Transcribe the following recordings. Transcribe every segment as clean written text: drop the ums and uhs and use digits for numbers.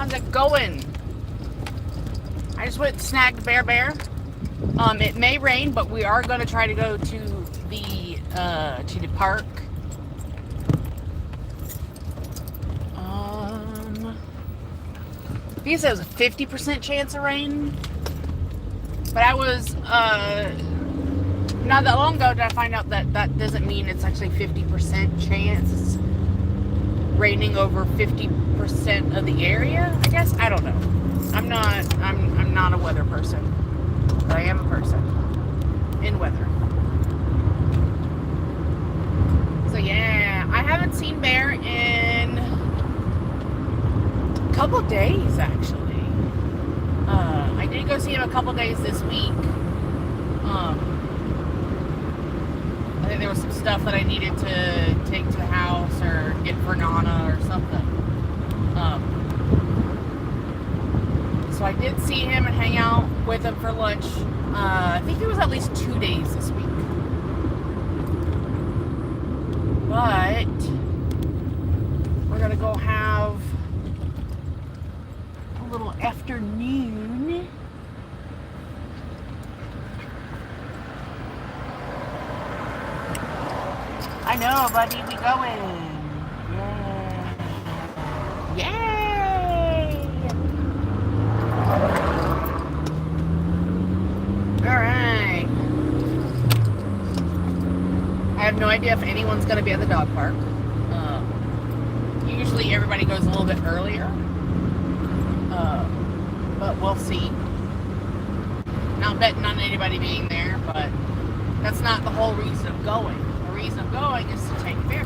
How's it going? I just went and snagged Bear. It may rain, but we are going to try to go to the park. He says a 50% chance of rain. But I was, not that long ago did I find out that that doesn't mean it's actually 50% chance. It's raining over 50% of the area, I guess. I don't know. I'm not a weather person. But I am a person in weather. So yeah, I haven't seen Bear in a couple days actually. I did go see him a couple days this week. I think there was some stuff that I needed to take to the house or get for Nana or something. So I did see him and hang out with him for lunch. I think it was at least 2 days this week. But we're gonna go have a little afternoon. I know, buddy, we going. Yay! Yay! Alright. I have no idea if anyone's going to be at the dog park. Usually everybody goes a little bit earlier. But we'll see. Not betting on anybody being there, but that's not the whole reason of going. The reason of going is to take Bear.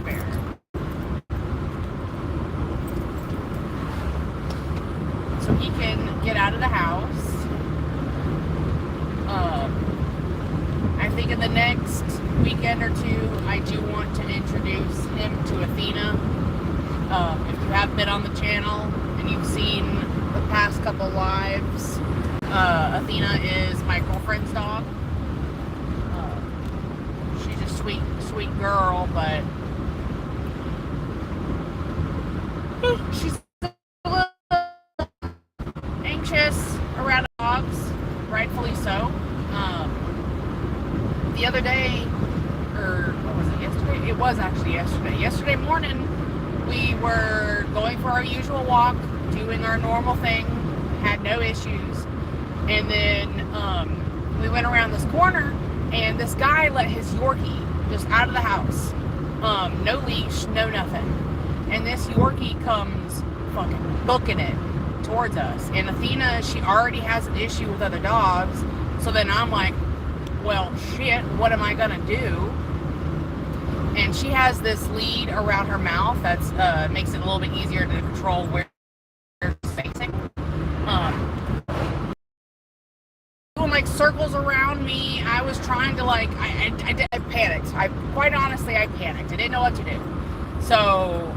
So he can get out of the house. I think in the next weekend or two, I do want to introduce him to Athena. If you have been on the channel and you've seen the past couple lives, Athena is my girlfriend's dog. She's a sweet girl, but she's a little anxious around dogs, rightfully so. The other day, or what was it, yesterday? It was actually yesterday. Yesterday morning, we were going for our usual walk, doing our normal thing, had no issues. And then we went around this corner, and this guy let his Yorkie just out of the house. No leash, no nothing. And this Yorkie comes fucking booking it towards us. And Athena, she already has an issue with other dogs. So then I'm like, well, shit, what am I gonna do? And she has this lead around her mouth that's makes it a little bit easier to control where she's facing. Doing like circles around me. I was trying to like, I panicked. Quite honestly, I panicked. I didn't know what to do. So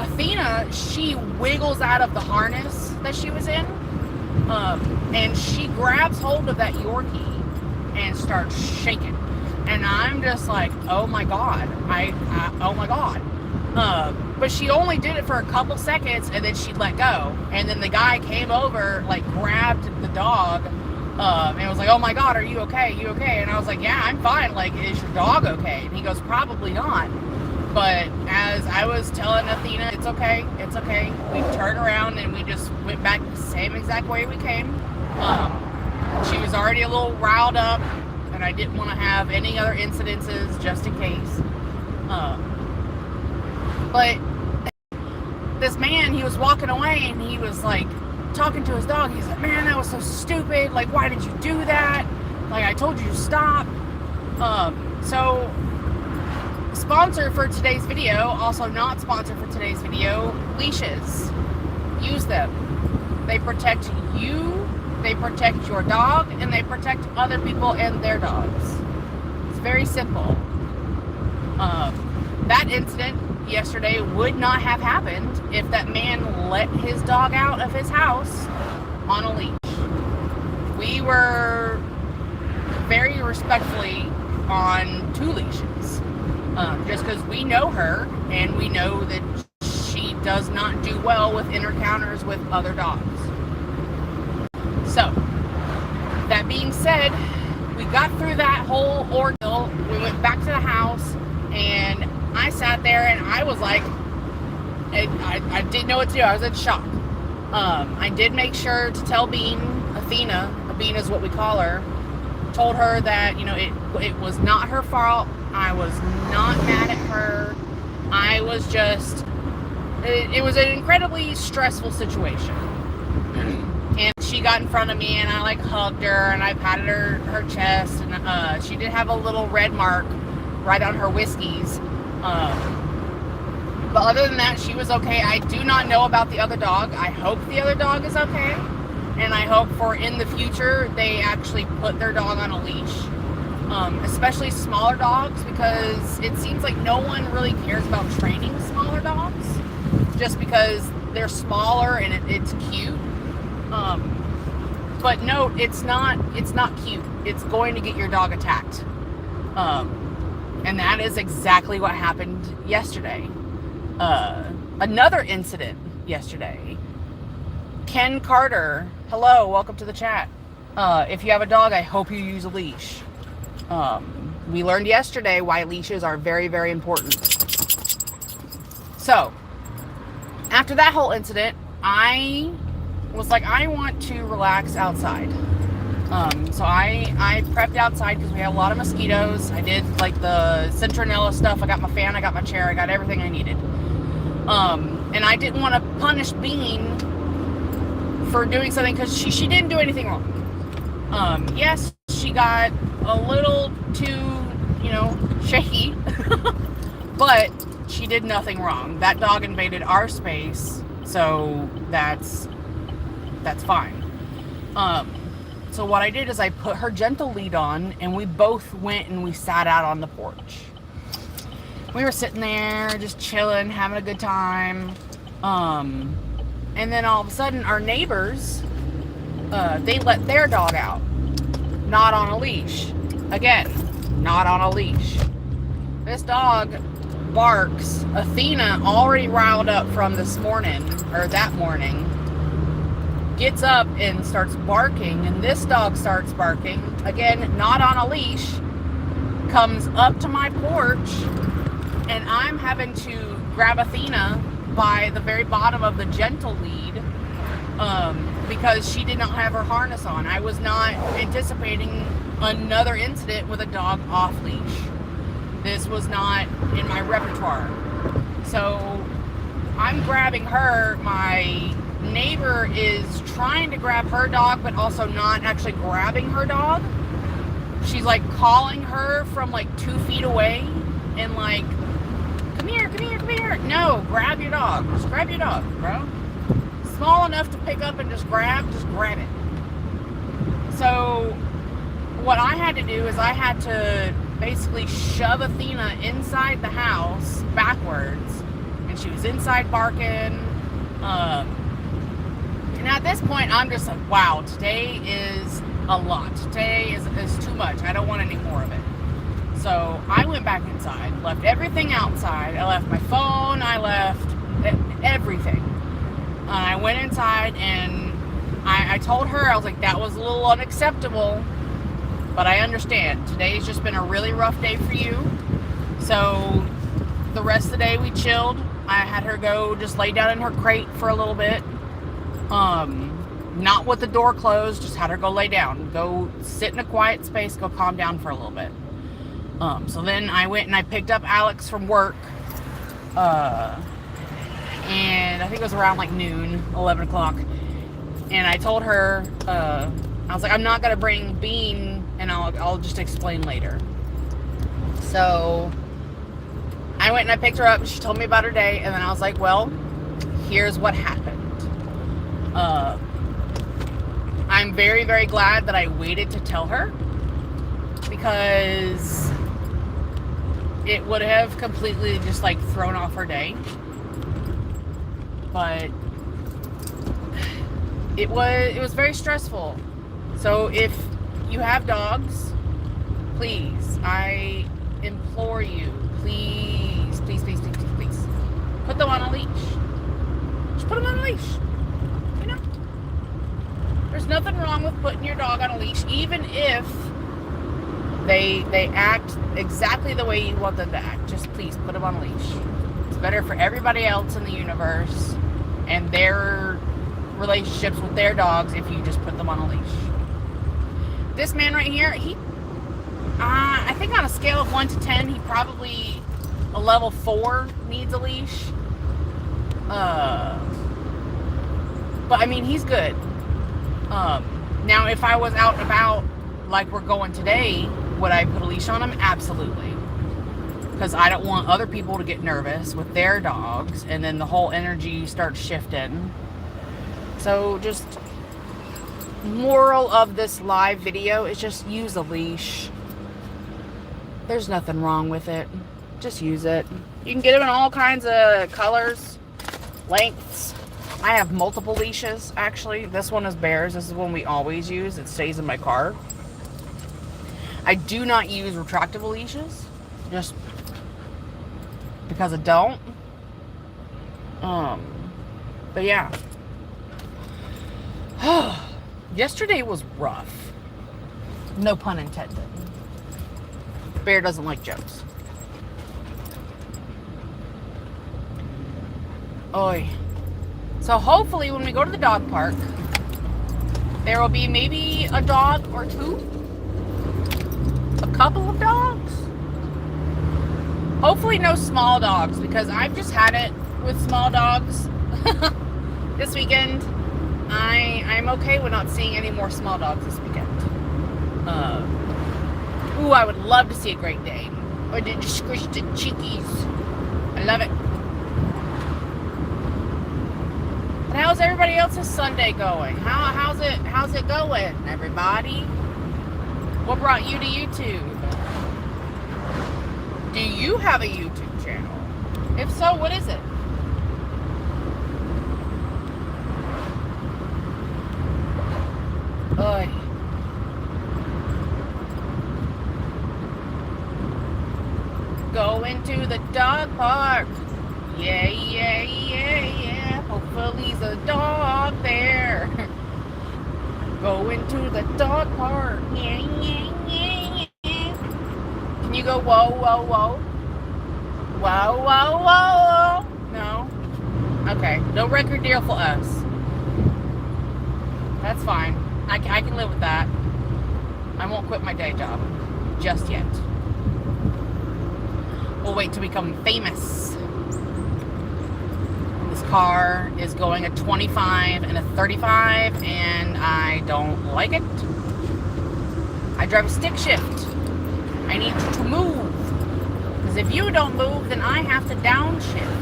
Athena, she wiggles out of the harness that she was in, and she grabs hold of that Yorkie and starts shaking. And I'm just like, oh my god, oh my god. But she only did it for a couple seconds, and then she let go. And then the guy came over, like grabbed the dog, and was like, oh my god, are you okay? You okay? And I was like, yeah, I'm fine. Like, is your dog okay? And he goes, probably not. But as I was telling Athena, it's okay, it's okay. We turned around and we just went back the same exact way we came. She was already a little riled up, and I didn't want to have any other incidences just in case. But this man, he was walking away, and he was like talking to his dog. He's like, man, that was so stupid. Like, why did you do that? Like, I told you to stop. So sponsor for today's video, also not sponsor for today's video, leashes. Use them. They protect you, they protect your dog, and they protect other people and their dogs. It's very simple. That incident yesterday would not have happened if that man let his dog out of his house on a leash. We were very respectfully on 2 leashes. Just because we know her, and we know that she does not do well with encounters with other dogs. So, that being said, we got through that whole ordeal. We went back to the house, and I sat there, and I was like, I didn't know what to do. I was in shock. I did make sure to tell Athena, Bean is what we call her, told her that, it was not her fault. I was not mad at her. I was just, it was an incredibly stressful situation. And she got in front of me, and I like hugged her, and I patted her chest, and she did have a little red mark right on her whiskeys. But other than that, she was okay. I do not know about the other dog. I hope the other dog is okay. And I hope for in the future, they actually put their dog on a leash. Especially smaller dogs, because it seems like no one really cares about training smaller dogs. Just because they're smaller and it's cute. But no, it's not cute. It's going to get your dog attacked. And that is exactly what happened yesterday. Another incident yesterday. Ken Carter, hello, welcome to the chat. If you have a dog, I hope you use a leash. We learned yesterday why leashes are very, very important. So, after that whole incident, I was like, I want to relax outside. So I prepped outside because we have a lot of mosquitoes. I did like the citronella stuff. I got my fan, I got my chair, I got everything I needed. And I didn't want to punish Bean for doing something because she didn't do anything wrong. Yes, she got a little too, shaky, but she did nothing wrong. That dog invaded our space, so that's fine. So what I did is I put her gentle lead on, and we both went and we sat out on the porch. We were sitting there just chilling, having a good time. And then all of a sudden our neighbors, they let their dog out. Not on a leash. Again, not on a leash. This dog barks. Athena, already riled up from this morning, or that morning, gets up and starts barking, and this dog starts barking. Again, not on a leash. Comes up to my porch, and I'm having to grab Athena by the very bottom of the gentle lead, because she did not have her harness on. I was not anticipating another incident with a dog off leash. This was not in my repertoire. So I'm grabbing her. My neighbor is trying to grab her dog, but also not actually grabbing her dog. She's like calling her from like 2 feet away and like, come here, come here, come here. No, grab your dog. Just grab your dog, bro. Small enough to pick up and just grab it. So what I had to do is I had to basically shove Athena inside the house backwards, and she was inside barking. And at this point, I'm just like, wow, today is a lot. Today is too much. I don't want any more of it. So I went back inside, left everything outside. I left my phone. I left everything. I went inside, and I told her, I was like, that was a little unacceptable, but I understand. Today's just been a really rough day for you. So the rest of the day we chilled. I had her go just lay down in her crate for a little bit. Not with the door closed, just had her go lay down. Go sit in a quiet space, go calm down for a little bit. So then I went and I picked up Alex from work. And I think it was around like noon, 11 o'clock. And I told her, I was like, I'm not going to bring Bean, and I'll just explain later. So I went and I picked her up, and she told me about her day, and then I was like, well, here's what happened. I'm very, very glad that I waited to tell her, because it would have completely just like thrown off her day. But it was very stressful. So if you have dogs, please, I implore you, please, please, please, please, please, please, put them on a leash. Just put them on a leash. You know? There's nothing wrong with putting your dog on a leash, even if they act exactly the way you want them to act. Just please put them on a leash. It's better for everybody else in the universe and their relationships with their dogs if you just put them on a leash. This man right here, I think on a scale of 1 to 10, he probably a level 4 needs a leash. But I mean, he's good. Now if I was out and about like we're going today, would I put a leash on him? Absolutely. Because I don't want other people to get nervous with their dogs and then the whole energy starts shifting. So just moral of this live video is just use a leash. There's nothing wrong with it. Just use it. You can get them in all kinds of colors, lengths. I have multiple leashes, actually. This one is Bear's. This is one we always use. It stays in my car. I do not use retractable leashes, just because I don't. But yeah. Yesterday was rough. No pun intended. Bear doesn't like jokes. Oi. So hopefully when we go to the dog park, there will be maybe a dog or two. A couple of dogs. Hopefully no small dogs, because I've just had it with small dogs this weekend. I'm okay with not seeing any more small dogs this weekend. Ooh, I would love to see a Great Dane. Or did you squish the chickies? I love it. And how's everybody else's Sunday going? How's it going, everybody? What brought you to YouTube? Do you have a YouTube channel? If so, what is it? Oy. Going to the dog park. Yeah, yeah, yeah, yeah. Hopefully there's a dog there. Going to the dog park. Yeah, yeah, yeah, yeah. Can you go whoa, whoa, whoa? Whoa, whoa, whoa. No? Okay. No record deal for us. That's fine. I can live with that. I won't quit my day job. Just yet. We'll wait till we become famous. This car is going a 25 and a 35, and I don't like it. I drive a stick shift. I need you to move. Because if you don't move, then I have to downshift.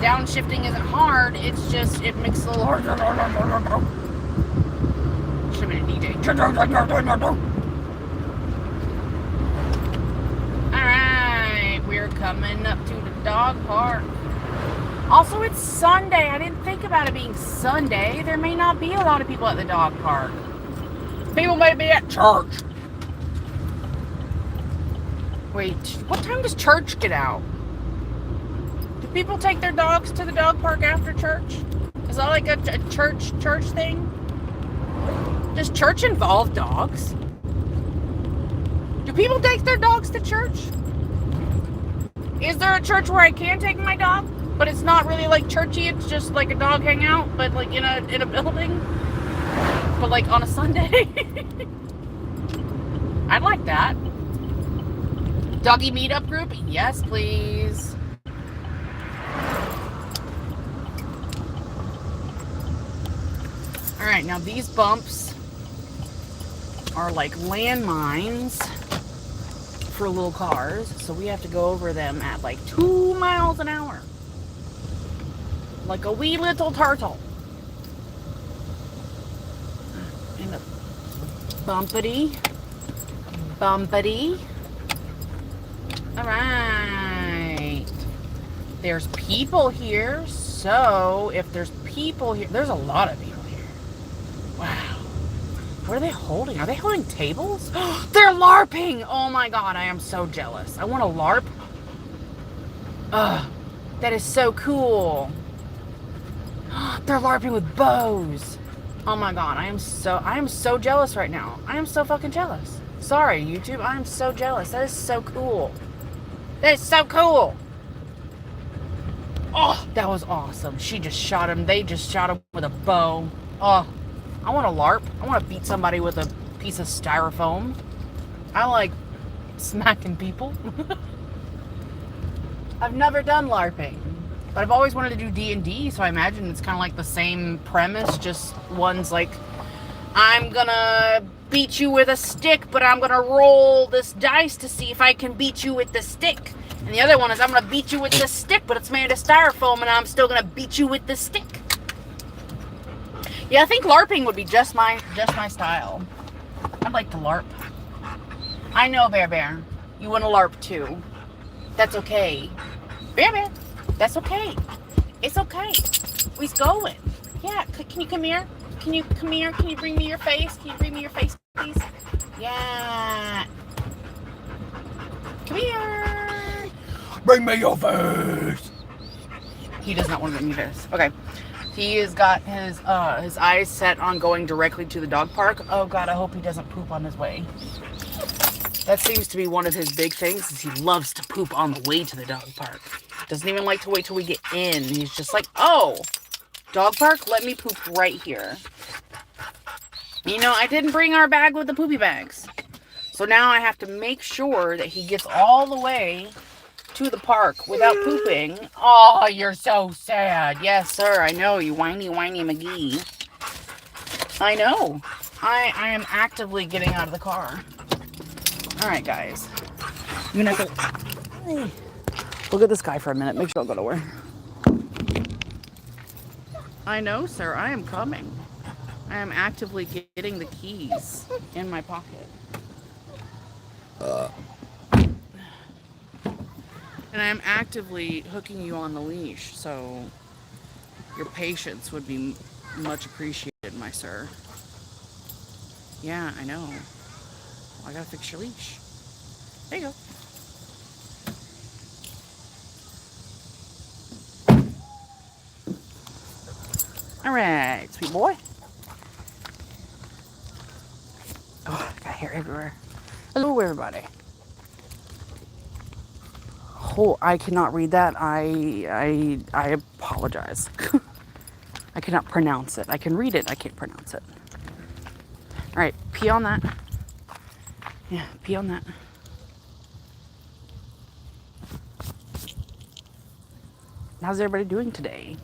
Downshifting isn't hard, it's just, it makes it a little harder. Should have been a DJ. Alright, we're coming up to the dog park. Also, it's Sunday. I didn't think about it being Sunday. There may not be a lot of people at the dog park. People may be at church. Wait, what time does church get out? People take their dogs to the dog park after church? Is that like a church thing? Does church involve dogs? Do people take their dogs to church? Is there a church where I can take my dog, but it's not really like churchy, it's just like a dog hangout, but like in a building? But like on a Sunday? I'd like that. Doggy meetup group? Yes, please. Alright, now these bumps are like landmines for little cars, so we have to go over them at like 2 miles an hour. Like a wee little turtle. And a bumpity. Bumpity. Alright. There's people here, so if there's people here, there's a lot of people. Wow. What are they holding? Are they holding tables? They're LARPing! Oh my god, I am so jealous. I want to LARP. That is so cool. They're LARPing with bows. Oh my god, I am so jealous right now. I am so fucking jealous. Sorry, YouTube, I am so jealous. That is so cool. That is so cool. Oh, that was awesome. She just shot him. They just shot him with a bow. Oh, I want to LARP. I want to beat somebody with a piece of styrofoam. I like smacking people. I've never done LARPing, but I've always wanted to do D&D, so I imagine it's kind of like the same premise, just one's like, I'm gonna beat you with a stick, but I'm gonna roll this dice to see if I can beat you with the stick. And the other one is, I'm gonna beat you with this stick, but it's made of styrofoam, and I'm still gonna beat you with the stick. Yeah, I think LARPing would be just my style. I'd like to LARP. I know, Bear. You want to LARP too. That's okay. Bear, that's okay. It's okay. We's going. Yeah, can you come here? Can you come here? Can you bring me your face? Can you bring me your face, please? Yeah. Come here. Bring me your face. He does not want to bring me this. Okay. He has got his eyes set on going directly to the dog park. Oh God, I hope he doesn't poop on his way. That seems to be one of his big things, is he loves to poop on the way to the dog park. Doesn't even like to wait till we get in. He's just like, oh, dog park, let me poop right here. You know, I didn't bring our bag with the poopy bags. So now I have to make sure that he gets all the way to the park without pooping. Oh, you're so sad. Yes, sir, I know, you whiny McGee. I know. I am actively getting out of the car. Alright, guys. I'm gonna have to look at this guy for a minute. Make sure I'll go nowhere. I know, sir. I am coming. I am actively getting the keys in my pocket. And I am actively hooking you on the leash, so your patience would be much appreciated, my sir. Yeah, I know. Well, I gotta fix your leash. There you go. Alright, sweet boy. Oh, got hair everywhere. Hello, everybody. Oh, I cannot read that. I apologize. I cannot pronounce it. I can read it. I can't pronounce it. Alright, pee on that. Yeah, pee on that. How's everybody doing today?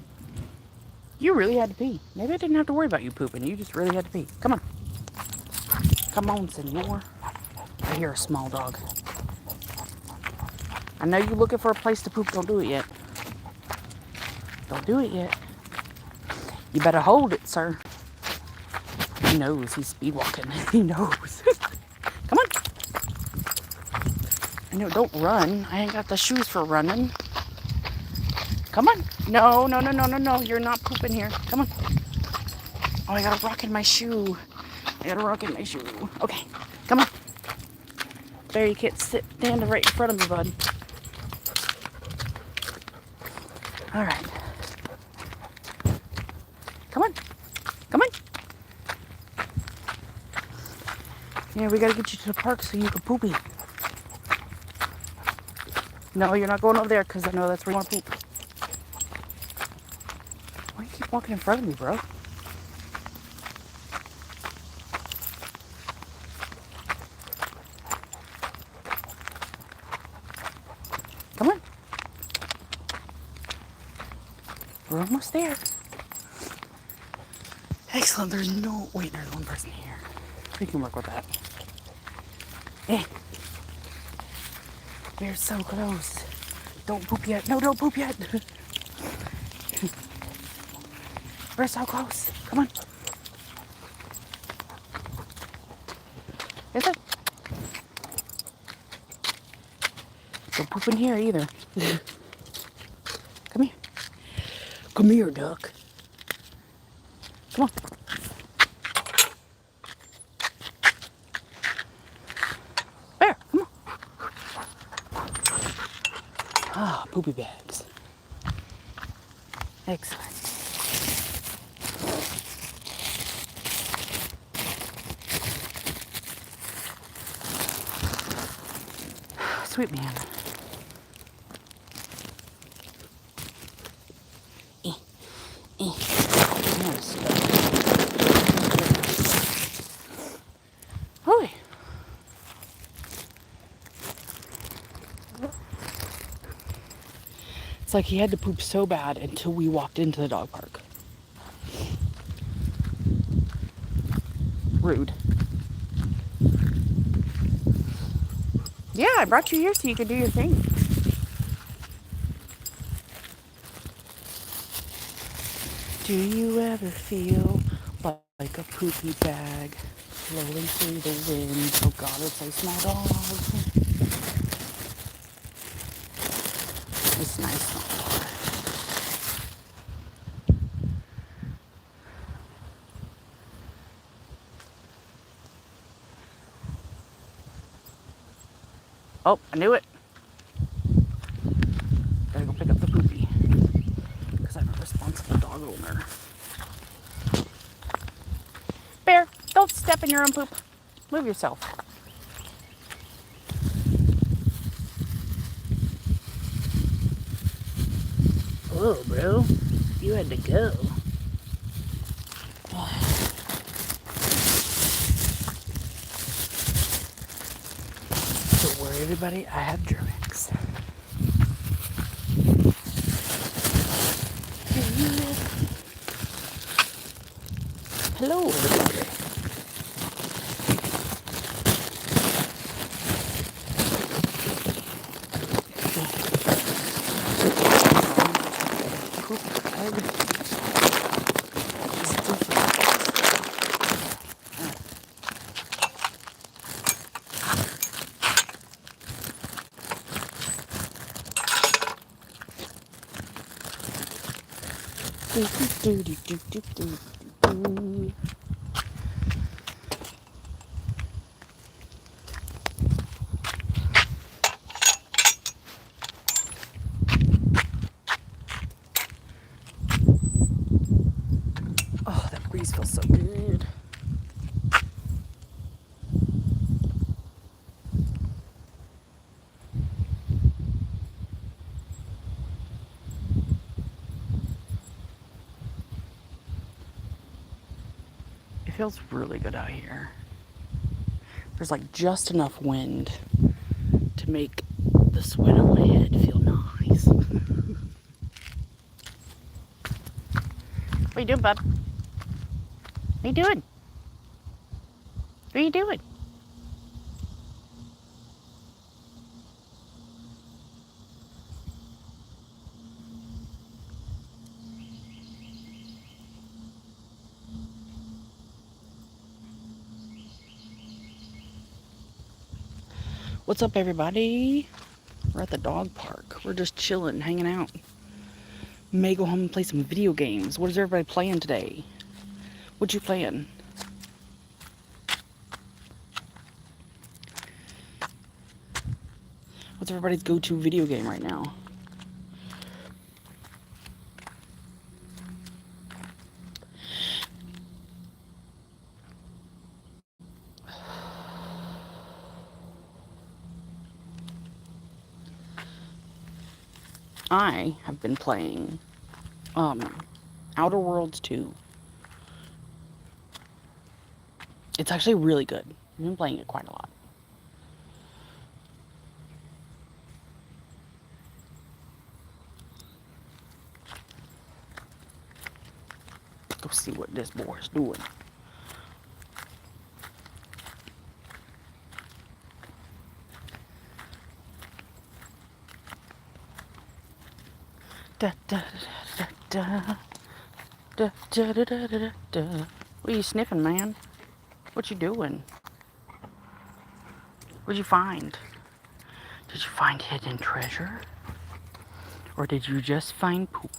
You really had to pee. Maybe I didn't have to worry about you pooping. You just really had to pee. Come on. Come on, senor. I hear a small dog. I know you're looking for a place to poop. Don't do it yet. Don't do it yet. You better hold it, sir. He knows. He's speed walking. He knows. Come on. I know. Don't run. I ain't got the shoes for running. Come on. No. You're not pooping here. Come on. Oh, I got a rock in my shoe. Okay. Come on. There, you can't stand right in front of me, bud. Alright. Come on. Yeah, we gotta get you to the park so you can poopy. No, you're not going over there because I know that's where you want to poop. Why do you keep walking in front of me, bro? Come on. We're almost there. Excellent. There's one person here. We can work with that. Eh. We're so close. Don't poop yet. No, don't poop yet. We're so close. Come on. Is it? Don't poop in here either. Come here. Come here, duck. Come on. There, come on. Ah, poopy bags. Excellent. Sweet man. Holy. It's like he had to poop so bad until we walked into the dog park. Rude. Yeah, I brought you here so you could do your thing. Do you ever feel like a poopy bag rolling through the wind? Oh God, it's a small dog. It's nice small dog. Oh, I knew it. Gotta go pick up the poopy. Because I'm a responsible dog owner. Bear, don't step in your own poop. Move yourself. Whoa, bro. You had to go. Don't worry, everybody. I have drinks. Hello, everybody. Oh, that breeze feels so good. It feels really good out here. There's like just enough wind to make the sweat on my head feel nice. What are you doing, bud? What are you doing? What are you doing? What's up, everybody? We're at the dog park. We're just chilling, hanging out. May go home and play some video games. What is everybody playing today? What you playing? What's everybody's go-to video game right now? I have been playing Outer Worlds 2. It's actually really good. I've been playing it quite a lot. Go see what this boy is doing. Da da da da da da da da da da. What are you sniffing, man? What you doing? What'd you find? Did you find hidden treasure? Or did you just find poop?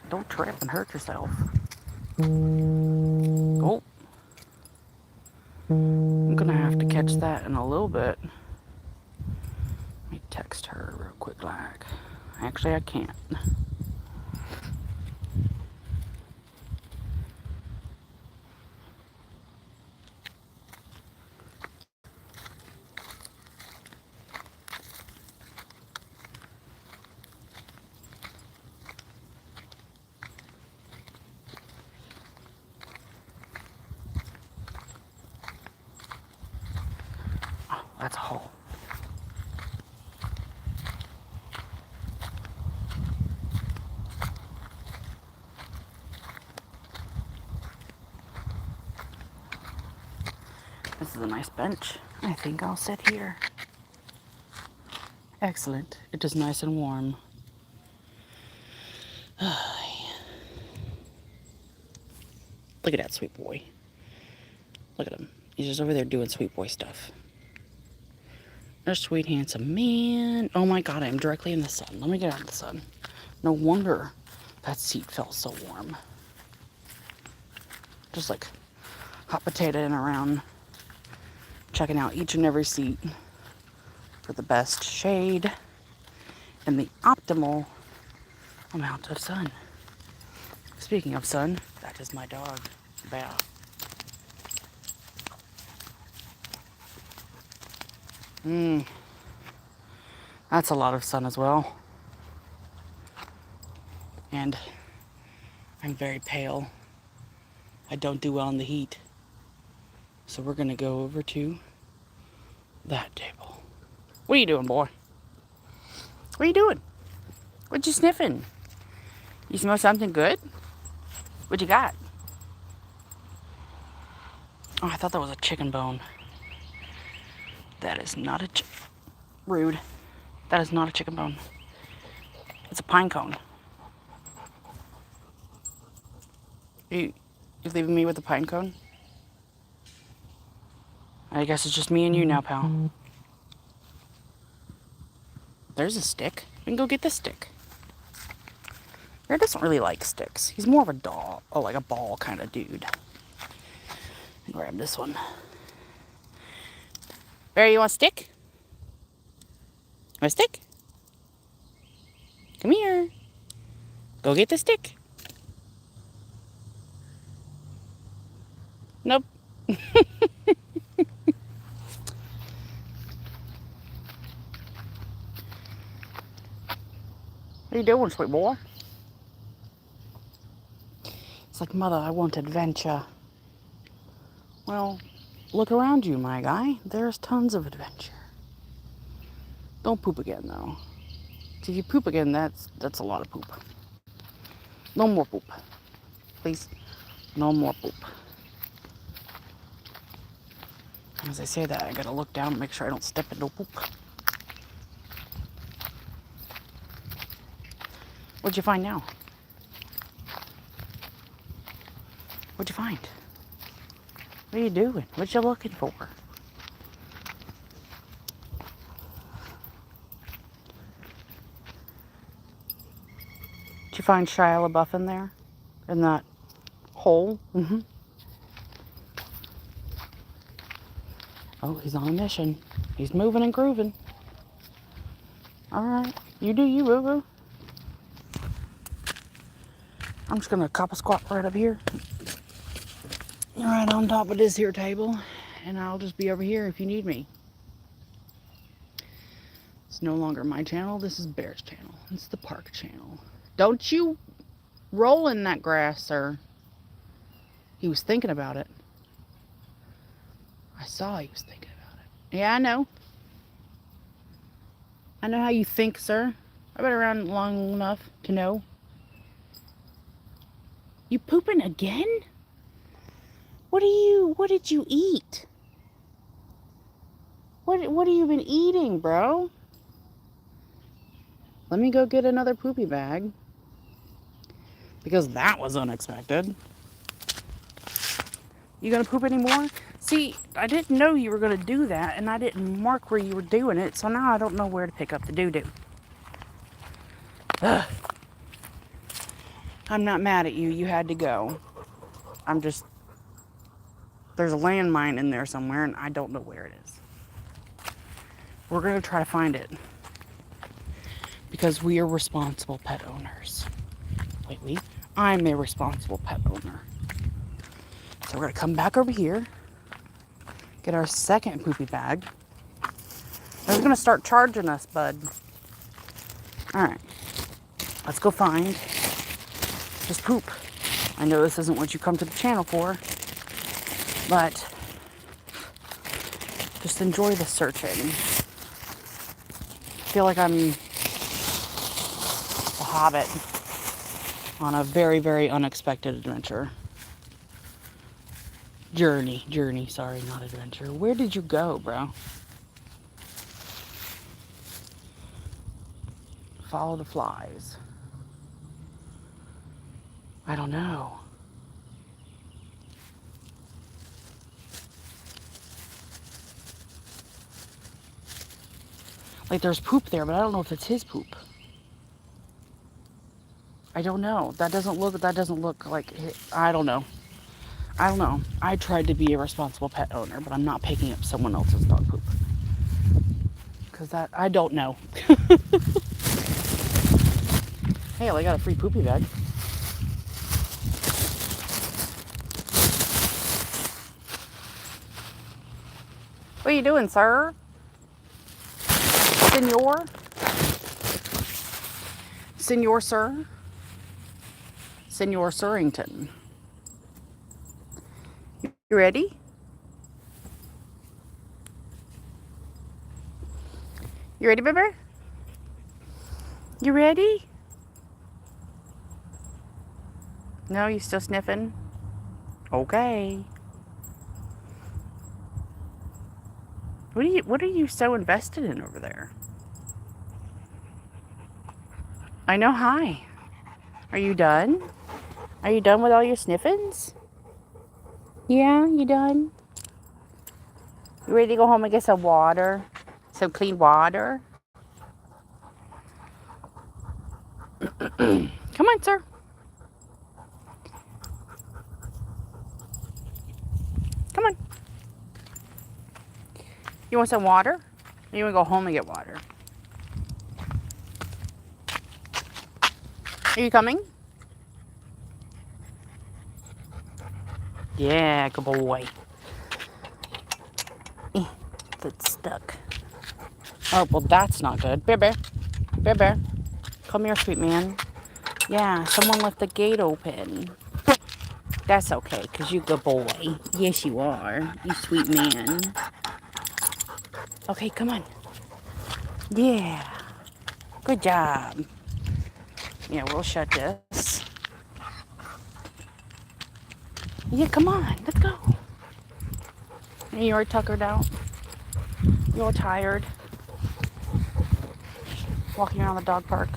Don't trip and hurt yourself. Oh. I'm gonna have to catch that in a little bit. Let me text her real quick, like. Actually, I can't. that's a hole. This is a nice bench. I think I'll sit here. Excellent. It is nice and warm. Look at that sweet boy. Look at him. He's just over there doing sweet boy stuff. There's sweet, handsome man. Oh my god, I'm directly in the sun. Let me get out of the sun. No wonder that seat felt so warm. Just like hot potatoing around, checking out each and every seat for the best shade and the optimal amount of sun. Speaking of sun, that is my dog, Bear. That's a lot of sun as well. And I'm very pale. I don't do well in the heat. So we're gonna go over to that table. What are you doing, boy? What are you doing? What you sniffing? You smell something good? What you got? Oh, I thought that was a chicken bone. That is not a rude. That is not a chicken bone. It's a pine cone. You leaving me with a pine cone? I guess it's just me and you now, pal. There's a stick. We can go get this stick. Bear doesn't really like sticks. He's more of a doll, or like a ball kind of dude. Grab this one. Bear, you want a stick? Want a stick? Come here. Go get the stick. Nope. What are you doing, sweet boy? It's like, Mother, I want adventure. Well, look around you, my guy. There's tons of adventure. Don't poop again, though. If you poop again, that's a lot of poop. No more poop. Please. No more poop. As I say that, I gotta look down and make sure I don't step into poop. What'd you find now? What'd you find? What are you doing? What you looking for? Did you find Shia LaBeouf in there? In that hole? Mm-hmm. Oh, he's on a mission. He's moving and grooving. Alright. You do you, boo-boo. I'm just gonna cop a squat right up here. Right on top of this here table. And I'll just be over here if you need me. It's no longer my channel. This is Bear's channel. It's the park channel. Don't you roll in that grass, sir. He was thinking about it. I saw he was thinking about it. Yeah, I know. I know how you think, sir. I've been around long enough to know. You pooping again? What did you eat? What have you been eating, bro? Let me go get another poopy bag. Because that was unexpected. You gonna poop anymore? See, I didn't know you were gonna do that, and I didn't mark where you were doing it, so now I don't know where to pick up the doo-doo. Ugh. I'm not mad at you. You had to go. I'm just... There's a landmine in there somewhere, and I don't know where it is. We're going to try to find it. Because we are responsible pet owners. Wait, we? I'm a responsible pet owner. So we're going to come back over here. Get our second poopy bag. They're going to start charging us, bud. Alright. Let's go find... Just poop. I know this isn't what you come to the channel for, but Just enjoy the searching. I feel like I'm a hobbit on a very, very unexpected adventure. Journey, sorry, not adventure. Where did you go, bro? Follow the flies. I don't know. Like there's poop there, but I don't know if it's his poop. I don't know. That doesn't look like, I don't know. I tried to be a responsible pet owner, but I'm not picking up someone else's dog poop. Because I don't know. Hey, I got a free poopy bag. What are you doing, sir? Senor? Senor, sir? Senor Surrington. You ready? You ready, baby? You ready? No, you still sniffing? Okay. What are you so invested in over there? I know, hi. Are you done? Are you done with all your sniffings? Yeah, you done? You ready to go home and get some water? Some clean water? Come on, sir. Come on. You want some water? Or you want to go home and get water? Are you coming? Yeah, good boy. It's stuck. Oh, well, that's not good. Bear Bear. Bear Bear. Come here, sweet man. Yeah, someone left the gate open. That's okay, because you good boy. Yes, you are. You sweet man. Okay, come on. Yeah. Good job. Yeah, we'll shut this. Yeah, come on. Let's go. You're tuckered out. You're tired. Walking around the dog park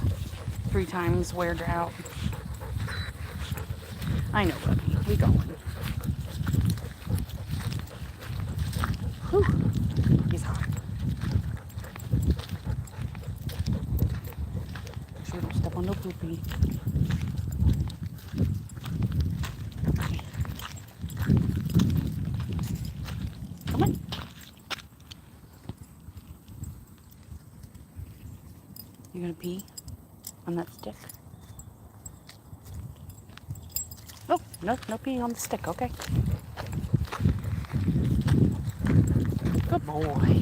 3 times, wear out. I know, buddy. We going. Whew. He's hot. Make sure you don't step on no poopy. Come on. You gonna pee on that stick? Oh, no peeing on the stick, okay. Good boy.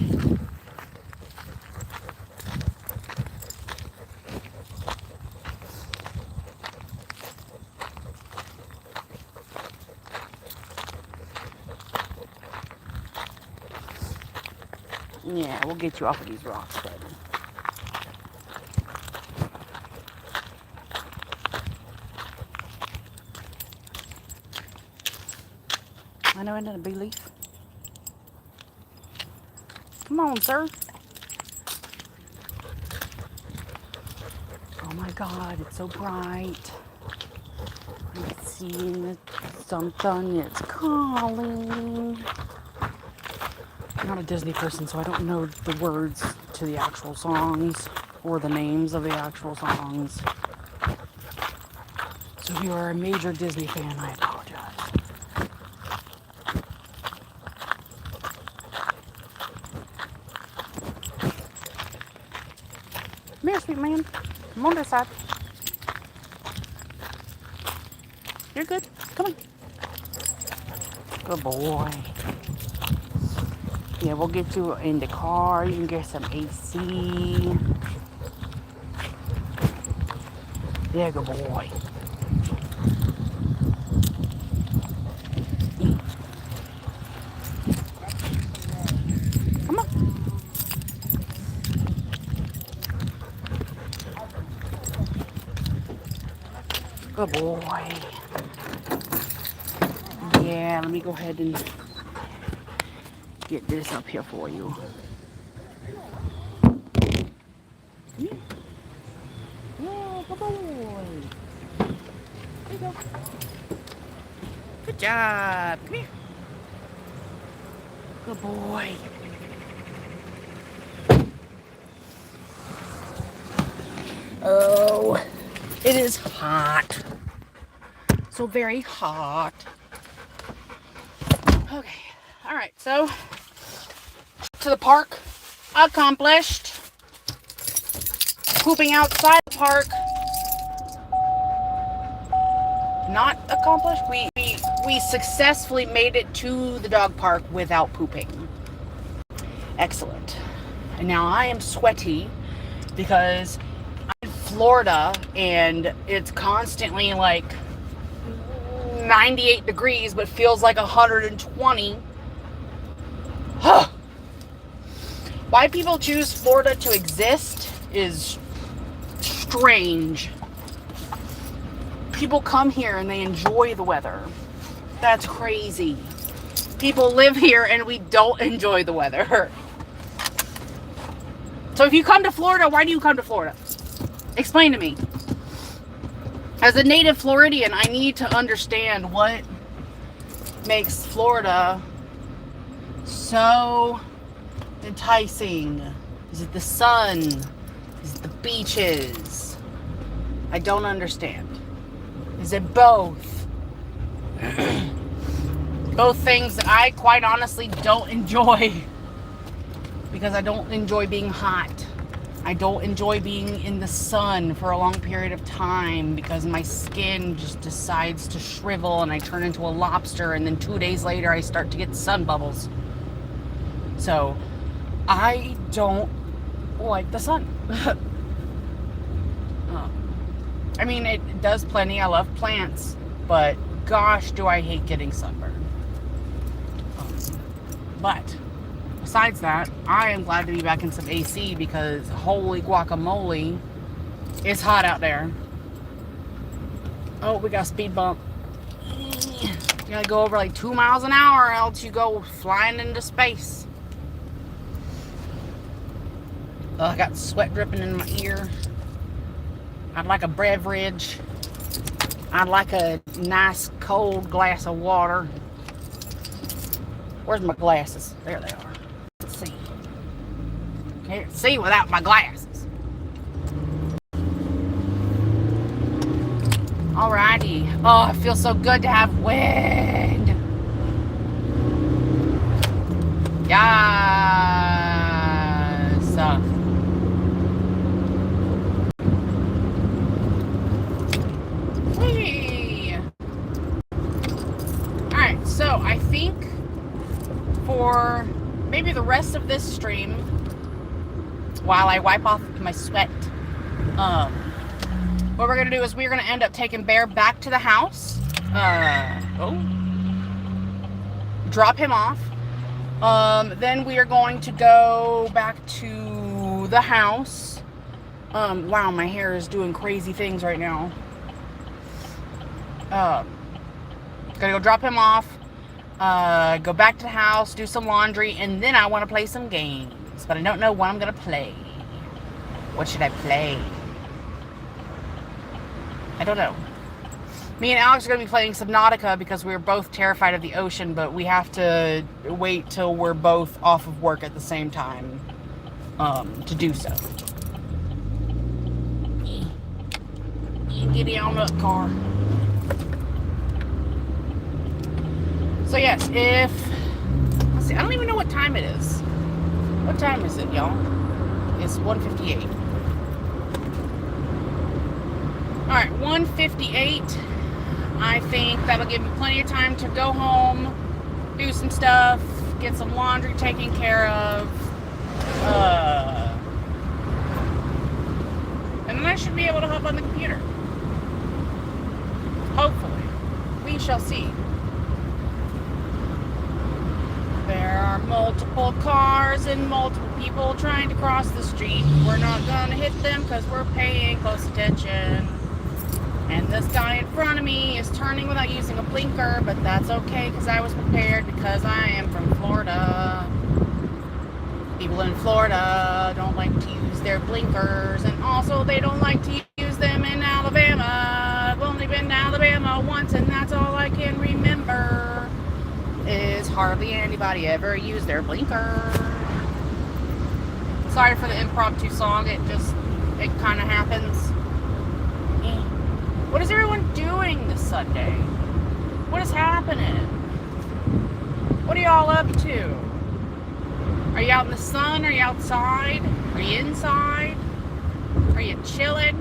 Yeah, we'll get you off of these rocks, buddy. I know, isn't it a big leaf? Come on, sir. Oh my God, it's so bright. I'm seeing something, it's calling. I'm not a Disney person, so I don't know the words to the actual songs or the names of the actual songs. So if you are a major Disney fan, I apologize. Come here, sweet man. Come on this side. You're good. Come on. Good boy. Yeah, we'll get you in the car. You can get some AC. Yeah, good boy. Good boy. Yeah, let me go ahead and get this up here for you. Yeah, good boy. There you go. Good job. Come here. Good boy. Oh, it is hot. So very hot. Okay. All right. So to the park accomplished. Pooping outside the park not accomplished. We successfully made it to the dog park without pooping. Excellent. And now I am sweaty because I'm in Florida and it's constantly like 98 degrees but feels like 120. Why people choose Florida to exist is strange. People come here and they enjoy the weather. That's crazy. People live here and we don't enjoy the weather. So if you come to Florida, why do you come to Florida? Explain to me. As a native Floridian, I need to understand what makes Florida so enticing. Is it the sun? Is it the beaches? I don't understand. Is it both? Both things that I quite honestly don't enjoy. Because I don't enjoy being hot. I don't enjoy being in the sun for a long period of time because my skin just decides to shrivel and I turn into a lobster and then 2 days later I start to get sun bubbles. So I don't like the sun. I mean, it does plenty. I love plants, but gosh, do I hate getting sunburned. But besides that, I am glad to be back in some AC because holy guacamole, it's hot out there. Oh, we got a speed bump. You gotta go over like 2 miles an hour, else you go flying into space. Oh, I got sweat dripping in my ear. I'd like a beverage. I'd like a nice cold glass of water. Where's my glasses? There they are. Let's see. Can't see without my glasses. Alrighty. Oh, it feels so good to have wind. Yes. Whee. Alright, so I think for maybe the rest of this stream, while I wipe off my sweat, what we're gonna do is we're gonna end up taking Bear back to the house. Drop him off. Then we are going to go back to the house. Wow, my hair is doing crazy things right now. Gonna go drop him off. Go back to the house, do some laundry, and then I want to play some games. But I don't know what I'm going to play. What should I play? I don't know. Me and Alex are going to be playing Subnautica because we're both terrified of the ocean, but we have to wait till we're both off of work at the same time to do so. Get on up, car. So yes, let's see, I don't even know what time it is. What time is it, y'all? It's 1:58. Alright, 1:58. I think that'll give me plenty of time to go home, do some stuff, get some laundry taken care of. And then I should be able to hop on the computer. Hopefully. We shall see. There are multiple cars and multiple people trying to cross the street. We're not going to hit them because we're paying close attention. And this guy in front of me is turning without using a blinker, but that's okay because I was prepared because I am from Florida. People in Florida don't like to use their blinkers, and also they don't like to use them in Alabama. I've only been to Alabama once, and that's all I can remember is hardly anybody ever used their blinker. Sorry for the impromptu song, it kind of happens. What is everyone doing this Sunday? What is happening? What are y'all up to? Are you out in the sun? Are you outside? Are you inside? Are you chilling?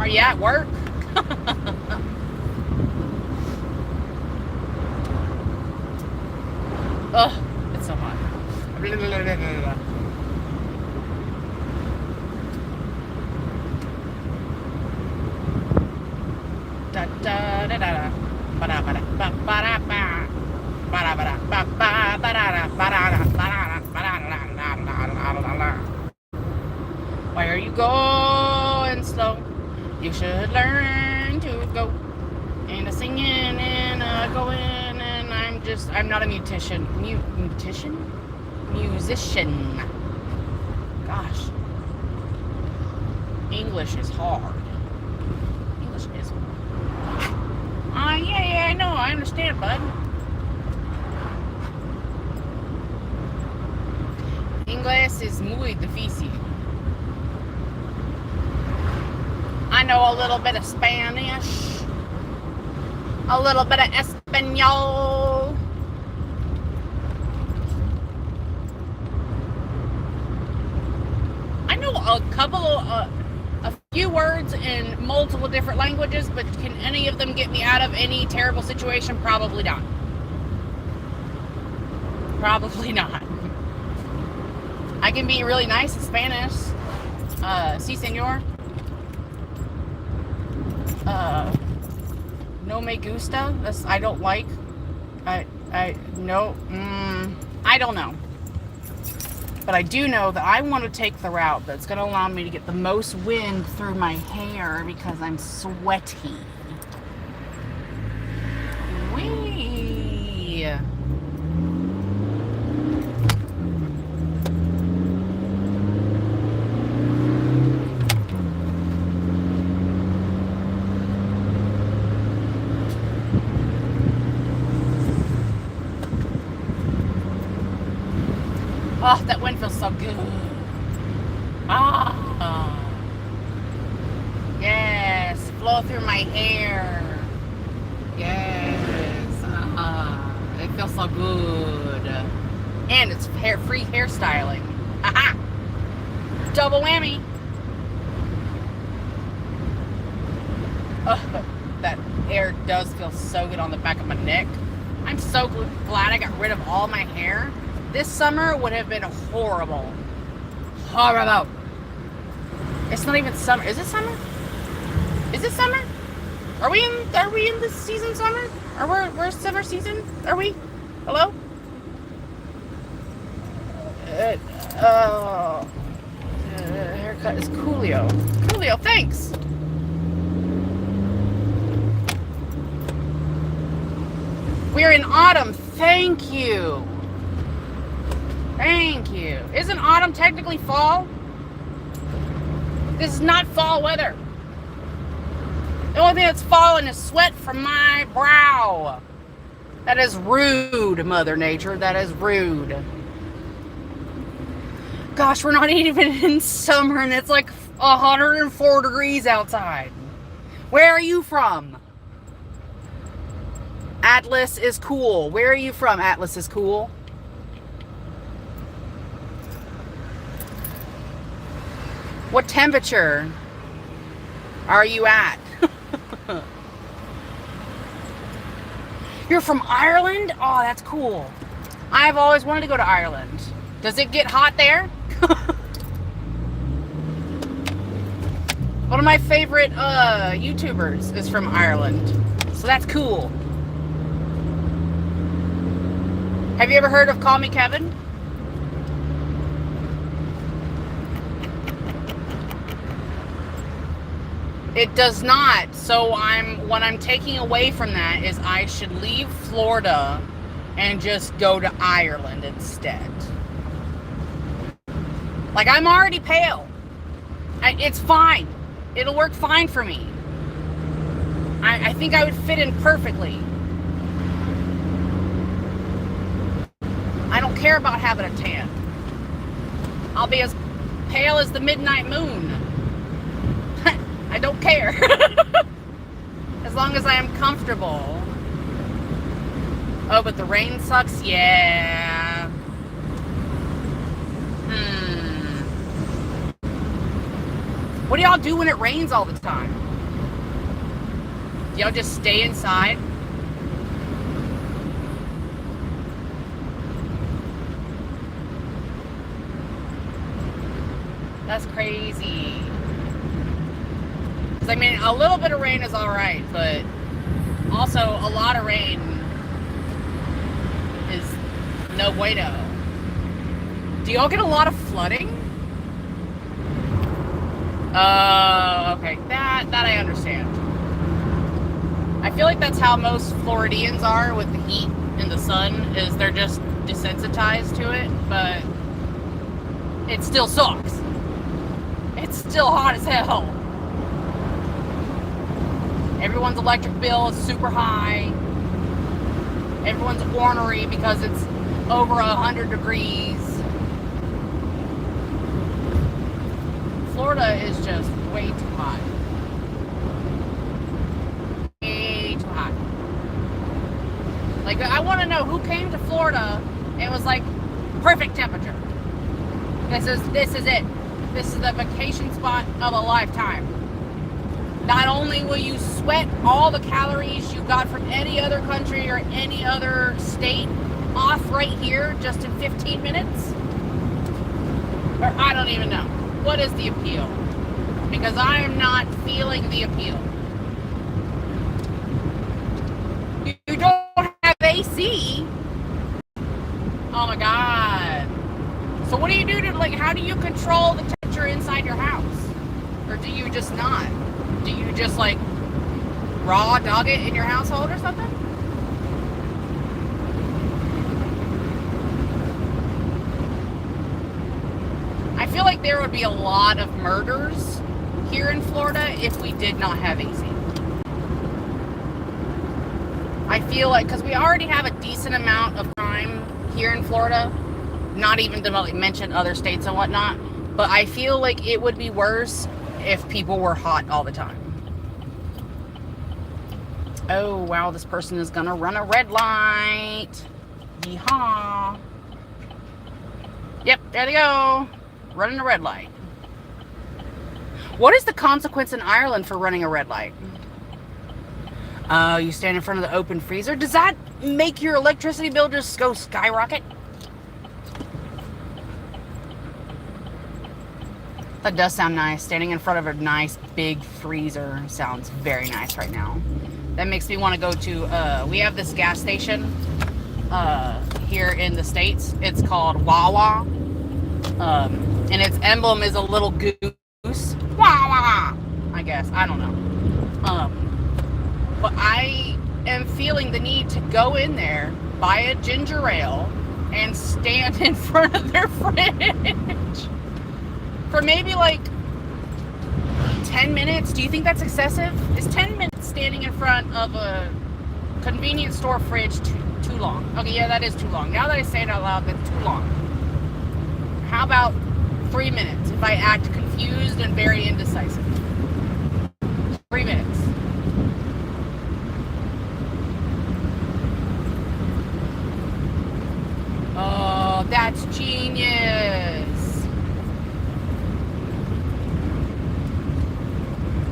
Are you at work? Ugh, it's so hot. Da da da da da. Ba da ba da ba ba da ba. Ba da ba da ba ba ba da da ba da da ba da da ba da da da. Why are you going slow? You should learn to go. And a singing and a going, and I'm not a musician. Musician. Gosh. English is hard. English is hard. Yeah, I know. I understand, bud. Inglés es muy difícil. I know a little bit of Spanish. A little bit of Espanol. I know a few words in multiple different languages, but can any of them get me out of any terrible situation? Probably not. Probably not. I can be really nice in Spanish. Si, senor. No me gusta. That's, I don't like. I don't know. But I do know that I want to take the route that's going to allow me to get the most wind through my hair because I'm sweaty. Wee. Oh, that wind feels so good. Ah. Yes. Flow through my hair. Yes. It feels so good. And it's free hairstyling. Aha. Double whammy. Oh, that hair does feel so good on the back of my neck. I'm so glad I got rid of all my hair. This summer would have been horrible. Horrible. It's not even summer. Is it summer? Is it summer? Are we in this season summer? We're summer season? Are we? Hello? Haircut is Coolio. Coolio, thanks. We're in autumn. Thank you. Thank you. Isn't autumn technically fall? This is not fall weather. The only thing that's falling is sweat from my brow. That is rude, Mother Nature. That is rude. Gosh, we're not even in summer and it's like 104 degrees outside. Where are you from? Atlas is cool. Where are you from? Atlas is cool. What temperature are you at? You're from Ireland? Oh, that's cool. I've always wanted to go to Ireland. Does it get hot there? One of my favorite YouTubers is from Ireland. So that's cool. Have you ever heard of Call Me Kevin? It does not. So what I'm taking away from that is I should leave Florida and just go to Ireland instead. Like, I'm already pale. It's fine. It'll work fine for me. I think I would fit in perfectly. I don't care about having a tan. I'll be as pale as the midnight moon. I don't care. As long as I am comfortable. Oh, but the rain sucks? Yeah. What do y'all do when it rains all the time? Do y'all just stay inside? That's crazy. Because, I mean, a little bit of rain is alright, but also a lot of rain is no bueno. Do y'all get a lot of flooding? Okay. That I understand. I feel like that's how most Floridians are with the heat and the sun, is they're just desensitized to it, but it still sucks. It's still hot as hell. Everyone's electric bill is super high. Everyone's ornery because it's over 100 degrees. Florida is just way too hot. Way too hot. Like, I want to know who came to Florida and was like, perfect temperature. This is it. This is the vacation spot of a lifetime. Not only will you sweat all the calories you got from any other country or any other state off right here just in 15 minutes, or I don't even know. What is the appeal? Because I am not feeling the appeal. You don't have AC. Oh my God. So what do you do to, like, how do you control the temperature inside your house? Or do you just not? Do you just, like, raw dog it in your household or something? I feel like there would be a lot of murders here in Florida if we did not have AC. I feel like, because we already have a decent amount of crime here in Florida, not even to mention other states and whatnot, but I feel like it would be worse if people were hot all the time. Oh, wow, this person is gonna run a red light. Yeehaw. Yep, there they go. Running a red light. What is the consequence in Ireland for running a red light? You stand in front of the open freezer. Does that make your electricity bill just go skyrocket? That does sound nice. Standing in front of a nice big freezer sounds very nice right now. That makes me want to go to, we have this gas station here in the States. It's called Wawa. And its emblem is a little goose. Wawa! I guess. I don't know. But I am feeling the need to go in there, buy a ginger ale, and stand in front of their fridge for maybe like 10 minutes. Do you think that's excessive? Is 10 minutes standing in front of a convenience store fridge too long? Okay, yeah, that is too long. Now that I say it out loud, that's too long. How about 3 minutes if I act confused and very indecisive? 3 minutes. Oh, that's genius.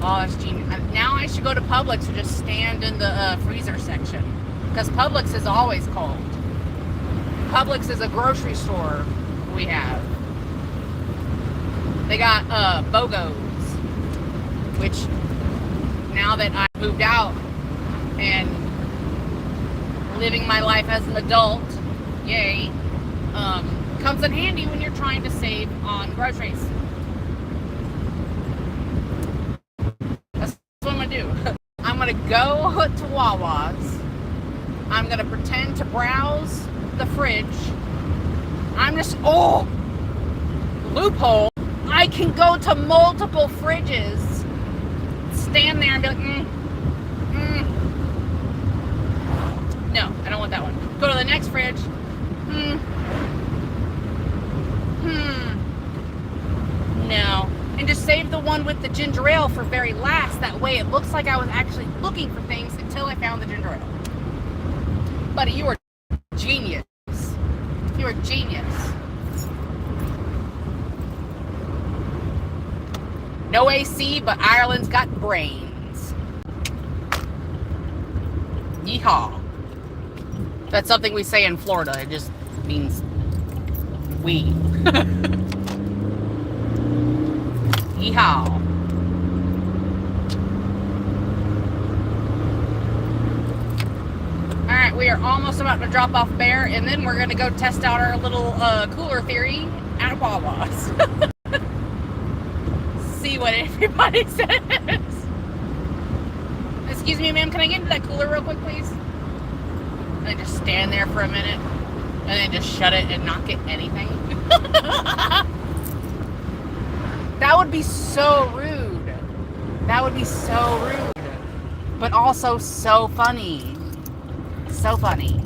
Oh, that's genius. Now I should go to Publix and just stand in the freezer section. Because Publix is always cold. Publix is a grocery store we have. They got BOGOs, which now that I moved out and living my life as an adult, yay, comes in handy when you're trying to save on groceries. That's going to go to Wawa's. I'm going to pretend to browse the fridge. I'm just, loophole. I can go to multiple fridges, stand there and be like, no, I don't want that one. Go to the next fridge. No. And just save the one with the ginger ale for very last. That way it looks like I was actually looking for things until I found the ginger ale. Buddy, you are genius. You are genius. No AC, but Ireland's got brains. Yeehaw. That's something we say in Florida. It just means we. Yeehaw. Alright, we are almost about to drop off Bear, and then we're going to go test out our little cooler theory at Wawa's. See what everybody says. Excuse me, ma'am, can I get into that cooler real quick, please? And then just stand there for a minute, and then just shut it and not get anything. That would be so rude. That would be so rude. But also so funny. So funny.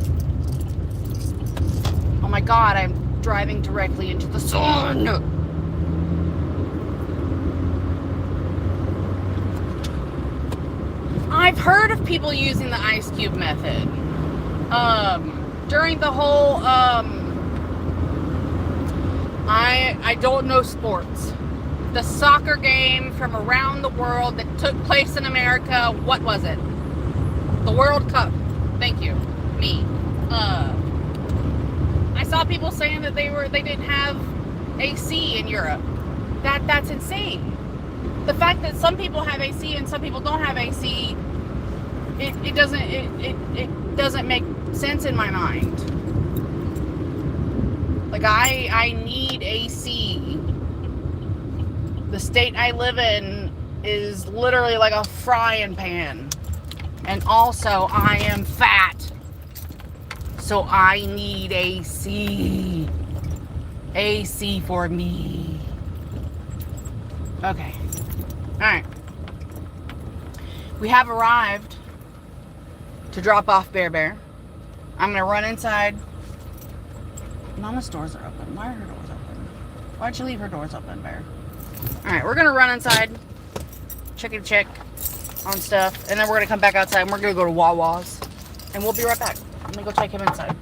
Oh my god, I'm driving directly into the sun. I've heard of people using the ice cube method. During the whole, I don't know sports. The soccer game from around the world that took place in America, what was it? The World Cup. Thank you. Me. I saw people saying that they didn't have AC in Europe. That's insane. The fact that some people have AC and some people don't have AC, it doesn't make sense in my mind. Like I need AC. The state I live in is literally like a frying pan. And also, I am fat. So I need AC. AC for me. Okay. Alright. We have arrived to drop off Bear. I'm going to run inside. Mama's doors are open. Why are her doors open? Why'd you leave her doors open, Bear? Alright, we're going to run inside. Check on stuff. And then we're going to come back outside and we're going to go to Wawa's. And we'll be right back. I'm going to go take him inside.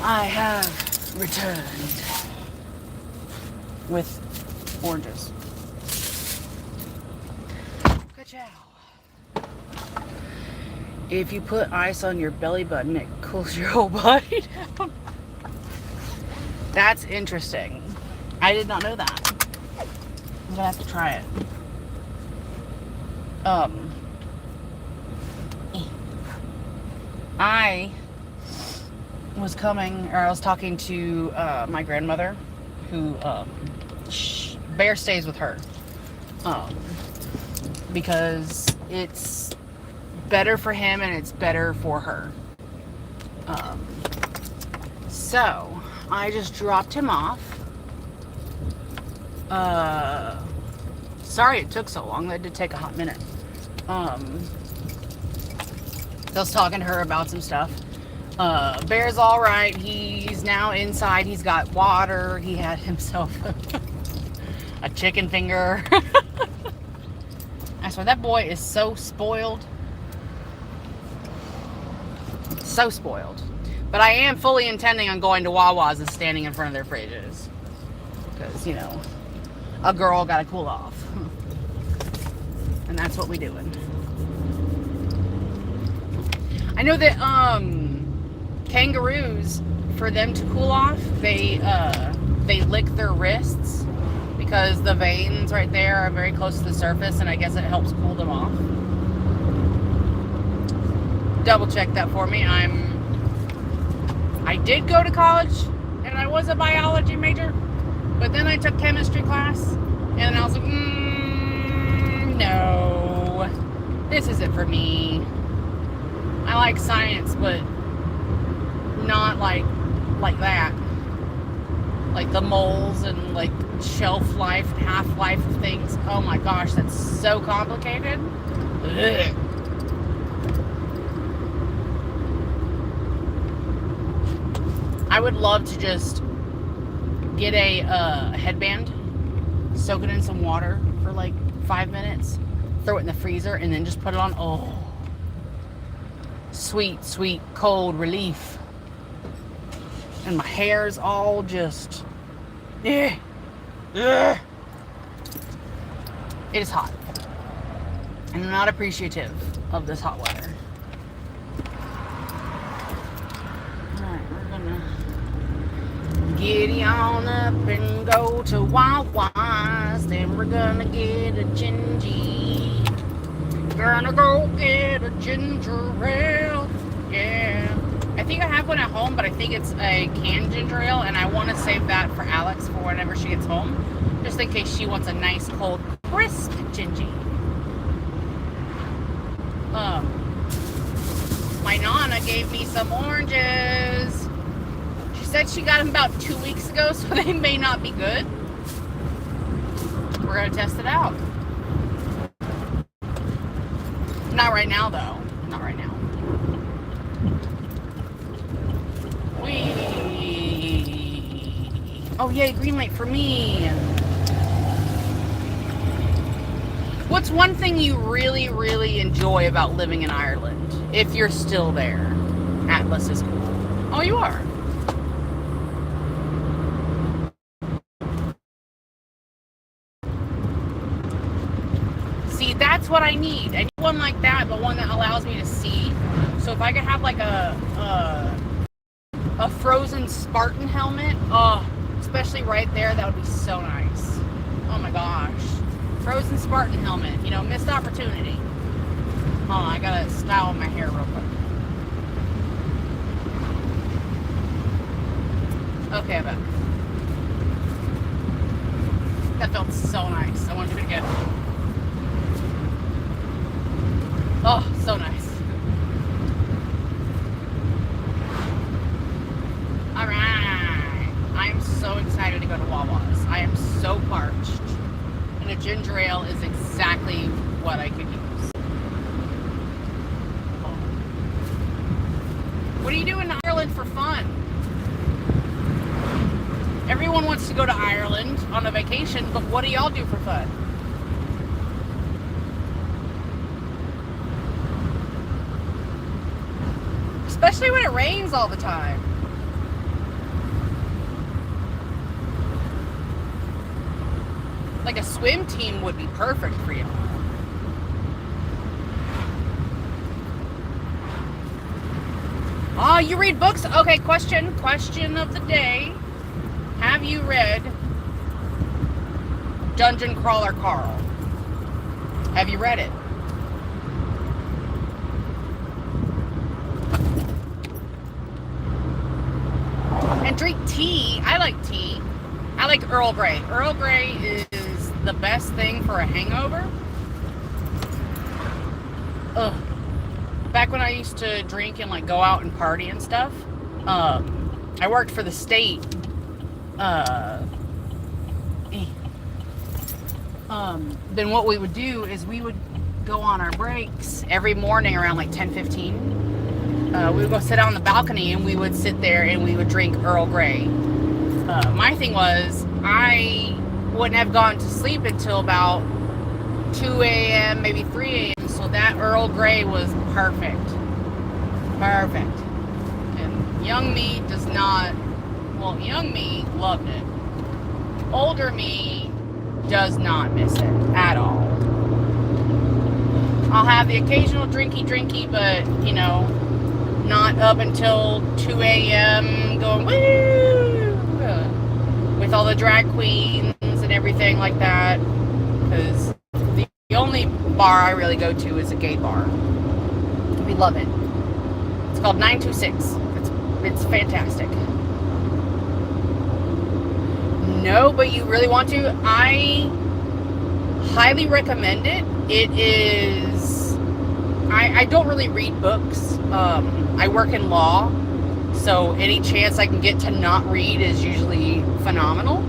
I have returned with oranges. Ka-chow. If you put ice on your belly button, it cools your whole body down. That's interesting. I did not know that. I'm gonna have to try it. I was talking to my grandmother, who Bear stays with her, because it's better for him and it's better for her. So I just dropped him off. Sorry it took so long. That did take a hot minute. I was talking to her about some stuff. Bear's all right. He's now inside. He's got water. He had himself a chicken finger. I swear, that boy is so spoiled. So spoiled. But I am fully intending on going to Wawa's and standing in front of their fridges. Because, you know, a girl gotta cool off. And that's what we doing. I know that kangaroos, for them to cool off, they lick their wrists because the veins right there are very close to the surface, and I guess it helps cool them off. Double check that for me. I did go to college and I was a biology major, but then I took chemistry class and I was like, no, this isn't for me. I like science, but not like that. Like the moles and like shelf life, half-life of things. Oh my gosh, that's so complicated. Ugh. I would love to just get a headband, soak it in some water for like 5 minutes, throw it in the freezer, and then just put it on. Oh, sweet, sweet cold relief. And my hair's all just, it is hot. And I'm not appreciative of this hot weather. Alright, we're gonna giddy on up and go to Wawa's. Then we're gonna get a gingy. Gonna go get a ginger ale. Yeah. I think I have one at home, but I think it's a canned ginger ale, and I want to save that for Alex for whenever she gets home, just in case she wants a nice, cold, crisp gingy. My Nana gave me some oranges. She said she got them about 2 weeks ago, so they may not be good. We're going to test it out. Not right now, though. Not right now. Oh yay, green light for me. What's one thing you really, really enjoy about living in Ireland? If you're still there. Atlas is cool. Oh, you are? See, that's what I need. I need one like that, but one that allows me to see. So if I could have like a frozen Spartan helmet, oh, especially right there, that would be so nice. Oh my gosh. Frozen Spartan helmet, you know, missed opportunity. Hold on, I gotta style my hair real quick. Okay, I'm back. That felt so nice. I want to do it again. Oh, so nice. Alright. I'm so excited to go to Wawa's. I am so parched. And a ginger ale is exactly what I could use. What do you do in Ireland for fun? Everyone wants to go to Ireland on a vacation, but what do y'all do for fun? Especially when it rains all the time. like a swim team would be perfect for you. Oh, you read books? Okay, question of the day. Have you read Dungeon Crawler Carl? Have you read it? And drink tea. I like tea. I like Earl Grey. Earl Grey is the best thing for a hangover. Ugh. Back when I used to drink and like go out and party and stuff, I worked for the state. Then what we would do is we would go on our breaks every morning around like 10:15. We would go sit out on the balcony and we would sit there and we would drink Earl Grey. My thing was I wouldn't have gone to sleep until about 2 a.m., maybe 3 a.m. So that Earl Grey was perfect. Perfect. And young me does not, well, young me loved it. Older me does not miss it at all. I'll have the occasional drinky, but, you know, not up until 2 a.m. going, woo! With all the drag queens and everything like that. Because the only bar I really go to is a gay bar. We love it. It's called 926. It's fantastic. No, but you really want to? I highly recommend it. It is... I don't really read books. I work in law, so any chance I can get to not read is usually phenomenal.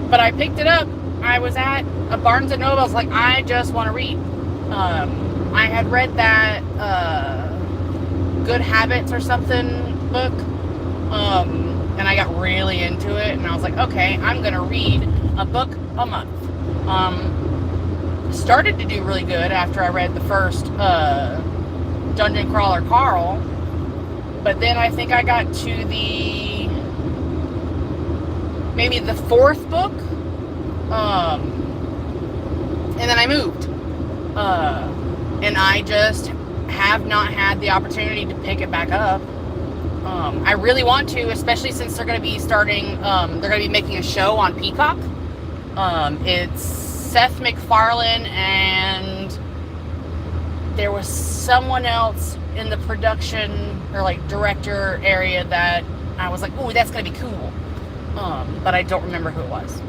But I picked it up. I was at a Barnes & Noble. I was like, I just want to read. I had read that Good Habits or something book, and I got really into it, and I was like, okay, I'm going to read a book a month. Started to do really good after I read the first Dungeon Crawler Carl, but then I think I got to maybe the fourth book, and then I moved, and I just have not had the opportunity to pick it back up. I really want to, especially since they're going to be starting, they're going to be making a show on Peacock. It's Seth MacFarlane, and there was someone else in the production or like director area that I was like, ooh, that's going to be cool. But I don't remember who it was.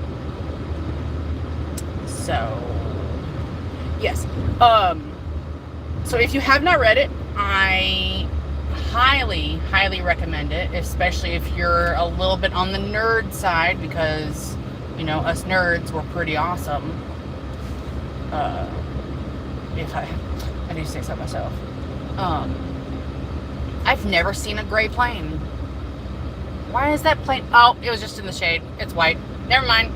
So, yes. So if you have not read it, I highly, highly recommend it, especially if you're a little bit on the nerd side, because, you know, us nerds were pretty awesome. If I do say so myself. I've never seen a gray plane. Why is that plane? Oh, it was just in the shade. It's white. Never mind.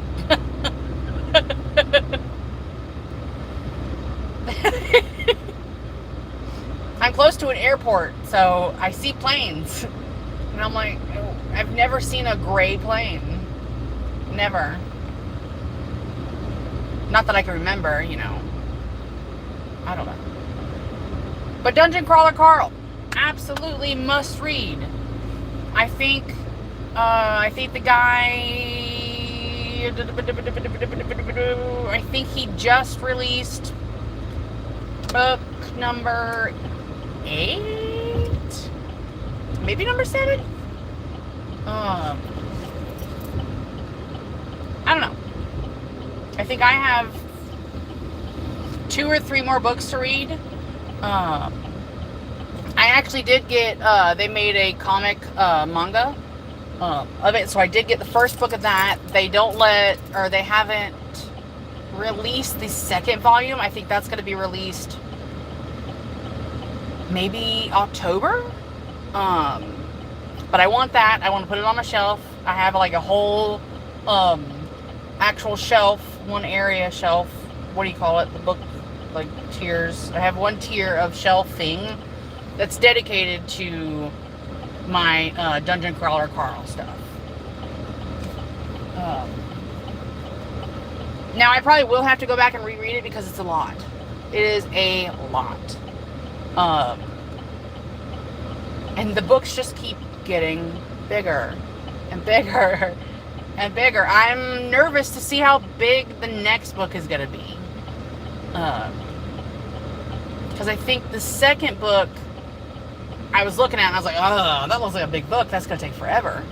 I'm close to an airport, so I see planes. And I'm like, oh, I've never seen a gray plane. Never. Not that I can remember, you know. I don't know. But Dungeon Crawler Carl, absolutely must read. I think the guy, I think he just released book number 8, maybe number 7. I don't know. I think I have 2 or 3 more books to read. I actually did get, they made a comic manga of it, so I did get the first book of that. They haven't released the second volume. I think that's going to be released maybe October. But I want that. I want to put it on my shelf. I have like a whole actual shelf, one area shelf. What do you call it? The book, like, tiers. I have one tier of shelving that's dedicated to my Dungeon Crawler Carl stuff. Now, I probably will have to go back and reread it because it's a lot. It is a lot. And the books just keep getting bigger and bigger and bigger. I'm nervous to see how big the next book is going to be. Because I think the second book I was looking at and I was like, oh, that looks like a big book. That's going to take forever.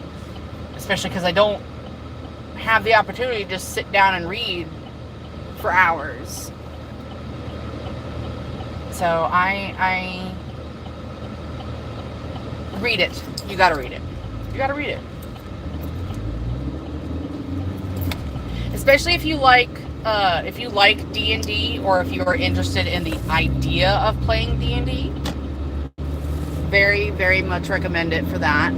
Especially because I don't have the opportunity to just sit down and read for hours. So I read it. You gotta read it. You gotta read it. Especially if you like D&D, or if you are interested in the idea of playing D&D. Very, very much recommend it for that.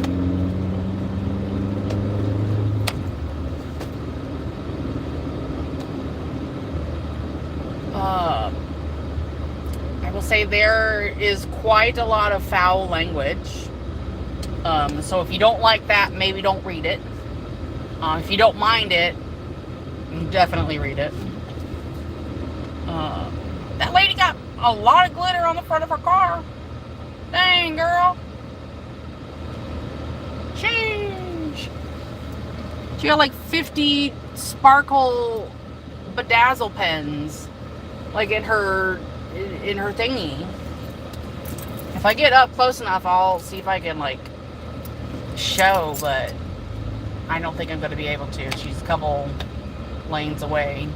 I will say there is quite a lot of foul language. So if you don't like that, maybe don't read it. If you don't mind it, definitely read it. That lady got a lot of glitter on the front of her car. Dang, girl. Sheesh. She got like 50 sparkle bedazzle pens, like in her thingy. If I get up close enough, I'll see if I can like show, but I don't think I'm going to be able to. She's a couple lanes away.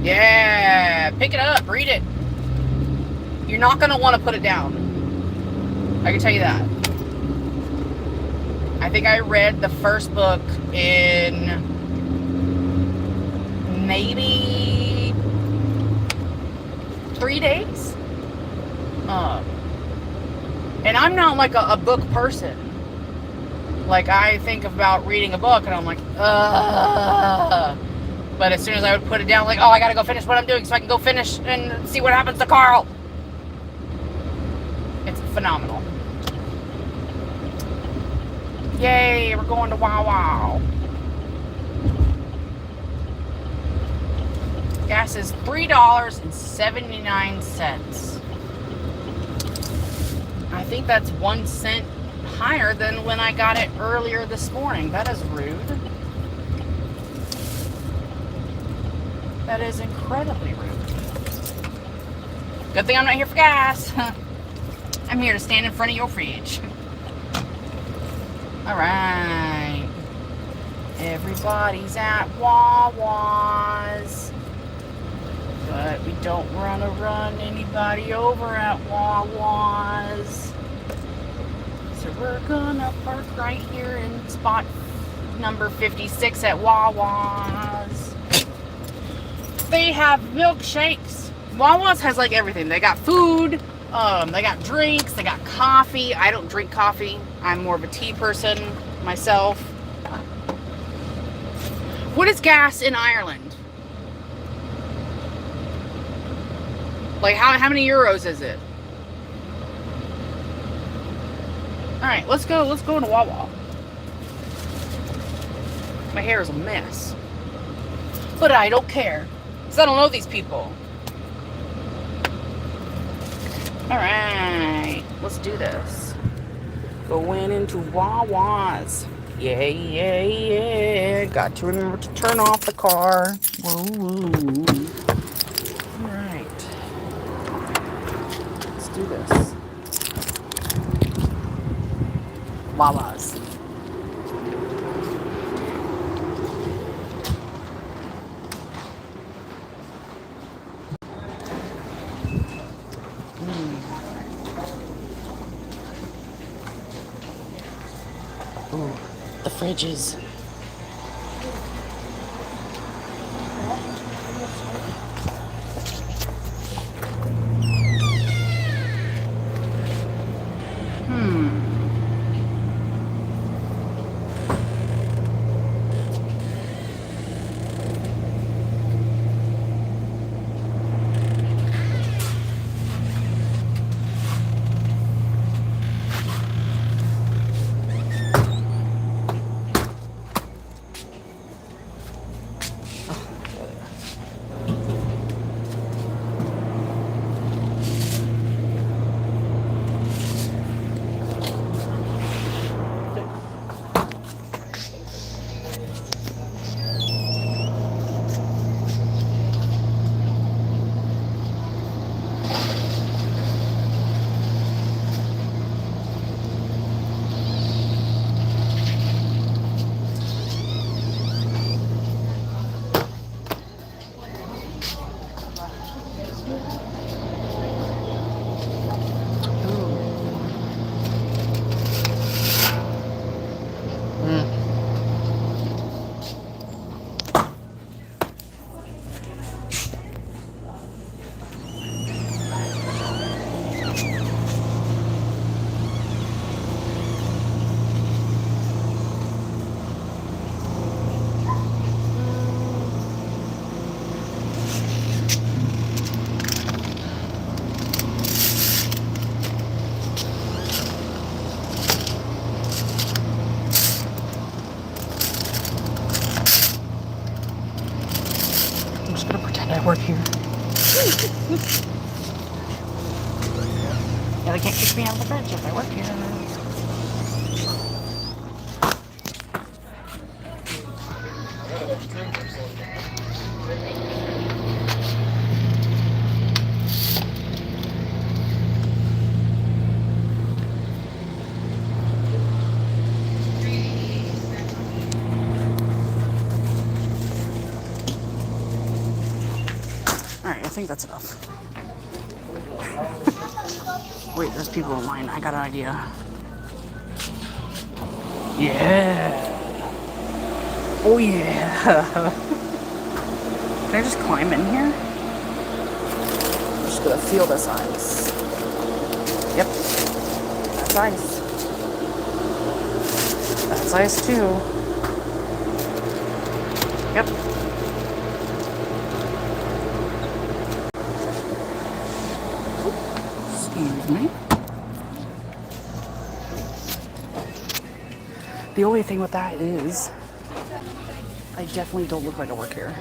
Yeah, pick it up, read it. You're not going to want to put it down. I can tell you that. I think I read the first book in maybe 3 days. And I'm not like a book person. Like, I think about reading a book and I'm like, ugh. But as soon as I would put it down, like, oh, I gotta go finish what I'm doing so I can go finish and see what happens to Carl. It's phenomenal. Yay, we're going to Wow Wow. Gas is $3.79. I think that's 1 cent higher than when I got it earlier this morning. That is rude. That is incredibly rude. Good thing I'm not here for gas. I'm here to stand in front of your fridge. Alright. Everybody's at Wawa's. But we don't want to run anybody over at Wawa's. So we're gonna park right here in spot number 56 at Wawa's. They have milkshakes. Wawa's has like everything. They got food, they got drinks, they got coffee. I don't drink coffee. I'm more of a tea person myself. What is gas in Ireland? Like how many euros is it? Alright, let's go into Wawa. My hair is a mess. But I don't care. Because I don't know these people. Alright, let's do this. Going into Wawa's. Yeah, yeah, yeah. Got to remember to turn off the car. Whoa, whoa. Alright. Let's do this. Wawa's. Ooh, the fridges. I work here. Yeah, they can't kick me out of the bench if I work here. Alright, I think that's enough. Wait, there's people in line. I got an idea. Yeah. Oh yeah. Can I just climb in here? I'm just gonna feel this ice. Yep. That's ice. That's ice too. Yep. Excuse me. The only thing with that is, I definitely don't look like I work here.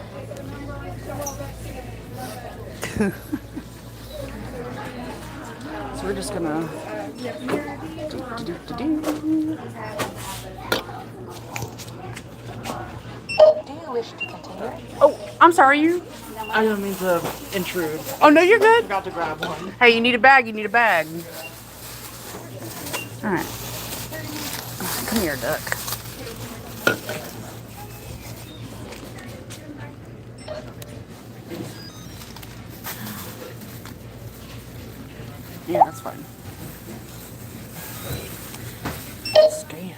So we're just gonna Do you wish to continue? Oh, I'm sorry, you. I don't mean to intrude. Oh no, you're good. Forgot to grab one. Hey, you need a bag. You need a bag. All right. Come here, duck. Yeah, that's fine. Scan.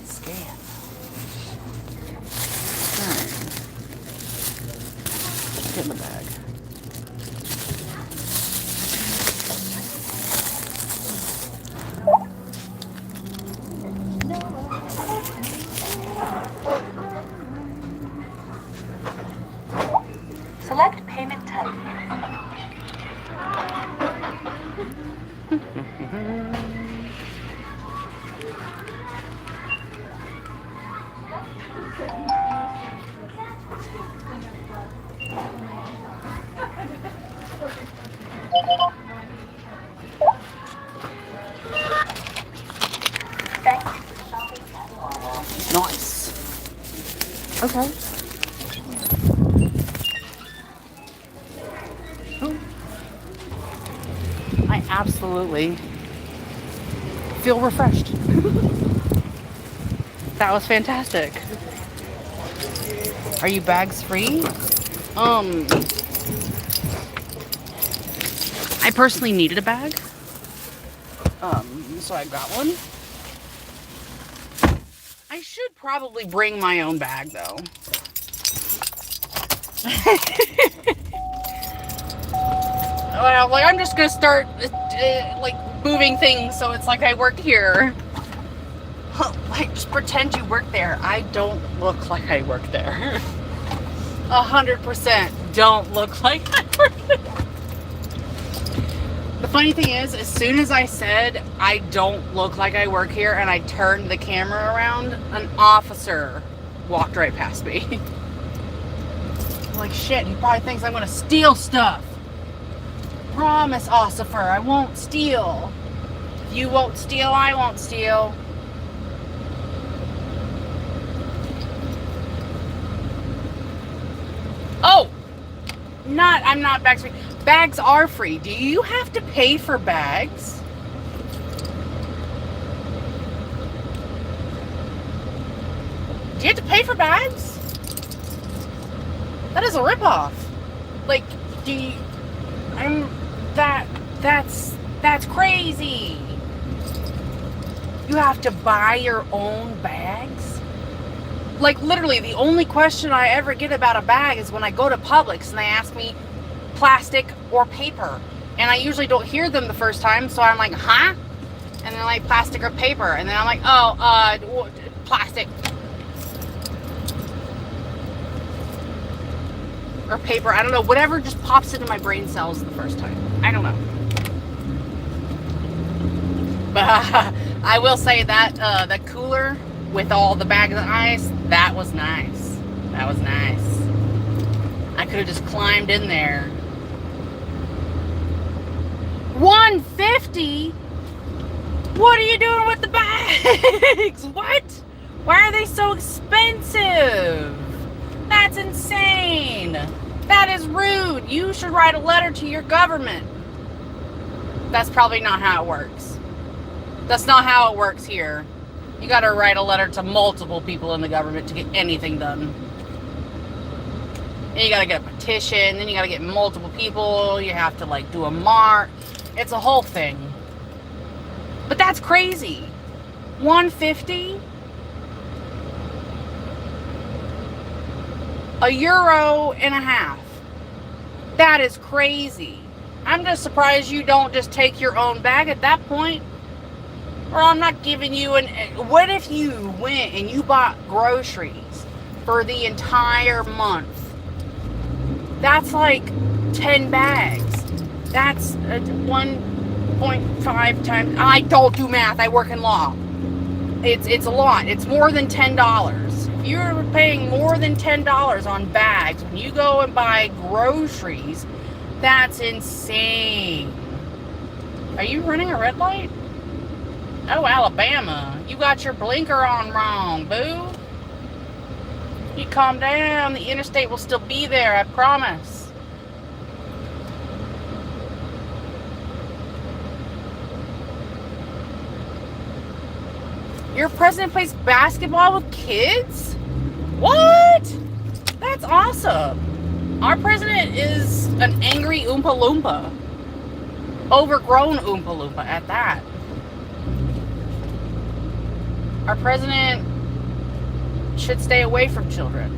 Scan. Alright. Get in the bag. Select payment type. Thank you for shopping. Nice. Okay. I absolutely feel refreshed. That was fantastic. Are you bags free? I personally needed a bag. So I got one. I should probably bring my own bag though. Well, like I'm just gonna start like moving things so it's like I work here. Like just pretend you work there. I don't look like I work there. 100% don't look like I work there. The funny thing is, as soon as I said I don't look like I work here and I turned the camera around, an officer walked right past me. I'm like, shit, he probably thinks I'm gonna steal stuff. Promise, officer, I won't steal. If you won't steal, I won't steal. Oh! I'm not bags free. Bags are free. Do you have to pay for bags? Do you have to pay for bags? That is a ripoff. Like, that's crazy. You have to buy your own bags? Like, literally, the only question I ever get about a bag is when I go to Publix and they ask me plastic or paper. And I usually don't hear them the first time, so I'm like, huh? And they're like, plastic or paper. And then I'm like, oh, plastic. Or paper, I don't know. Whatever just pops into my brain cells the first time. I don't know. But I will say that the cooler with all the bags of ice, that was nice. That was nice. I could have just climbed in there. $150? What are you doing with the bags? What? Why are they so expensive? That's insane. That is rude. You should write a letter to your government. That's probably not how it works. That's not how it works here. You gotta write a letter to multiple people in the government to get anything done. And you gotta get a petition, then you gotta get multiple people, you have to like do a march. It's a whole thing. But that's crazy. $150? €1.50. That is crazy. I'm just surprised you don't just take your own bag at that point. Or I'm not giving you an... What if you went and you bought groceries for the entire month? That's like 10 bags. That's 1.5 times... I don't do math. I work in law. It's a lot. It's more than $10. If you're paying more than $10 on bags when you go and buy groceries, that's insane. Are you running a red light? Oh, Alabama. You got your blinker on wrong, boo. You calm down. The interstate will still be there, I promise. Your president plays basketball with kids? What? That's awesome. Our president is an angry Oompa Loompa. Overgrown Oompa Loompa at that. Our president should stay away from children.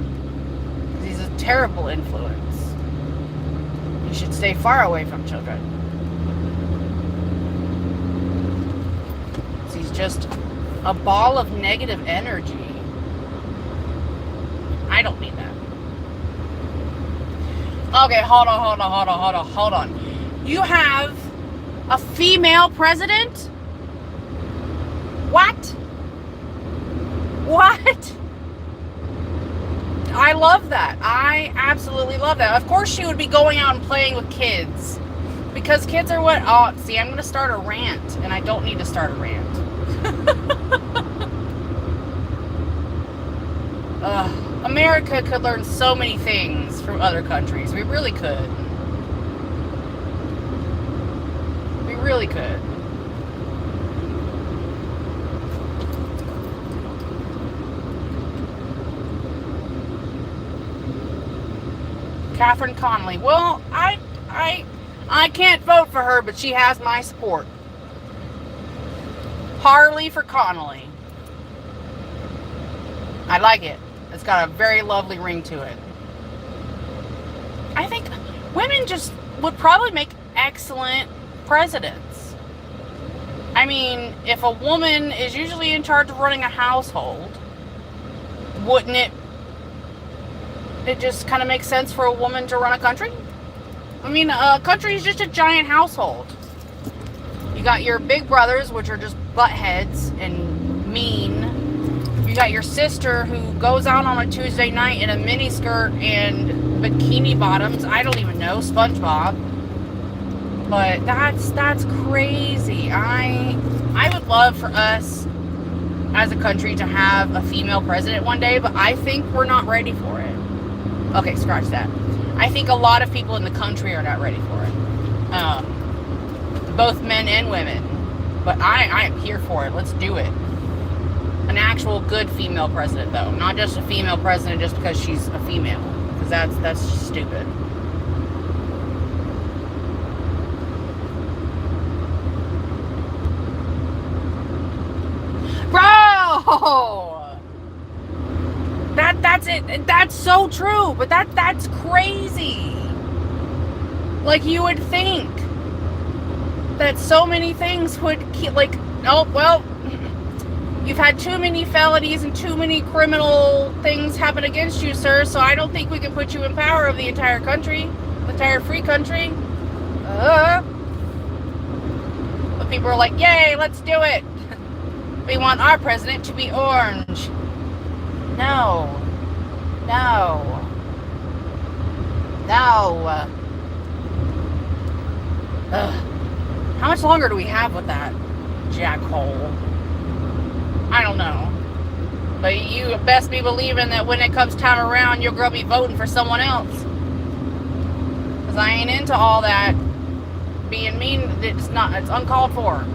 He's a terrible influence. He should stay far away from children. He's just a ball of negative energy. I don't need that. Okay, hold on. You have a female president? What? I love that. I absolutely love that. Of course she would be going out and playing with kids. Because kids are what... Oh, see, I'm going to start a rant. And I don't need to start a rant. America could learn so many things from other countries. We really could. We really could. Catherine Connolly. Well, I can't vote for her, but she has my support. Harley for Connolly. I like it. It's got a very lovely ring to it. I think women just would probably make excellent presidents. I mean, if a woman is usually in charge of running a household, wouldn't it just kind of make sense for a woman to run a country? I mean, a country is just a giant household. You got your big brothers, which are just butt heads and mean. You got your sister who goes out on a Tuesday night in a mini skirt and bikini bottoms. I don't even know, SpongeBob. But that's crazy. I would love for us as a country to have a female president one day, but I think we're not ready for it. Okay, scratch that. I think a lot of people in the country are not ready for it. Both men and women. But I am here for it. Let's do it. An actual good female president, though. Not just a female president just because she's a female. Because that's stupid. Bro! That's it. That's so true. But that's crazy. Like, you would think that so many things would keep, like, oh, well, you've had too many felonies and too many criminal things happen against you, sir, so I don't think we can put you in power of the entire country, the entire free country. But people are like, yay, let's do it. We want our president to be orange. No. No. No. Ugh. How much longer do we have with that jackhole? I don't know. But you best be believing that when it comes time around, you're going to be voting for someone else. Because I ain't into all that being mean. It's uncalled for.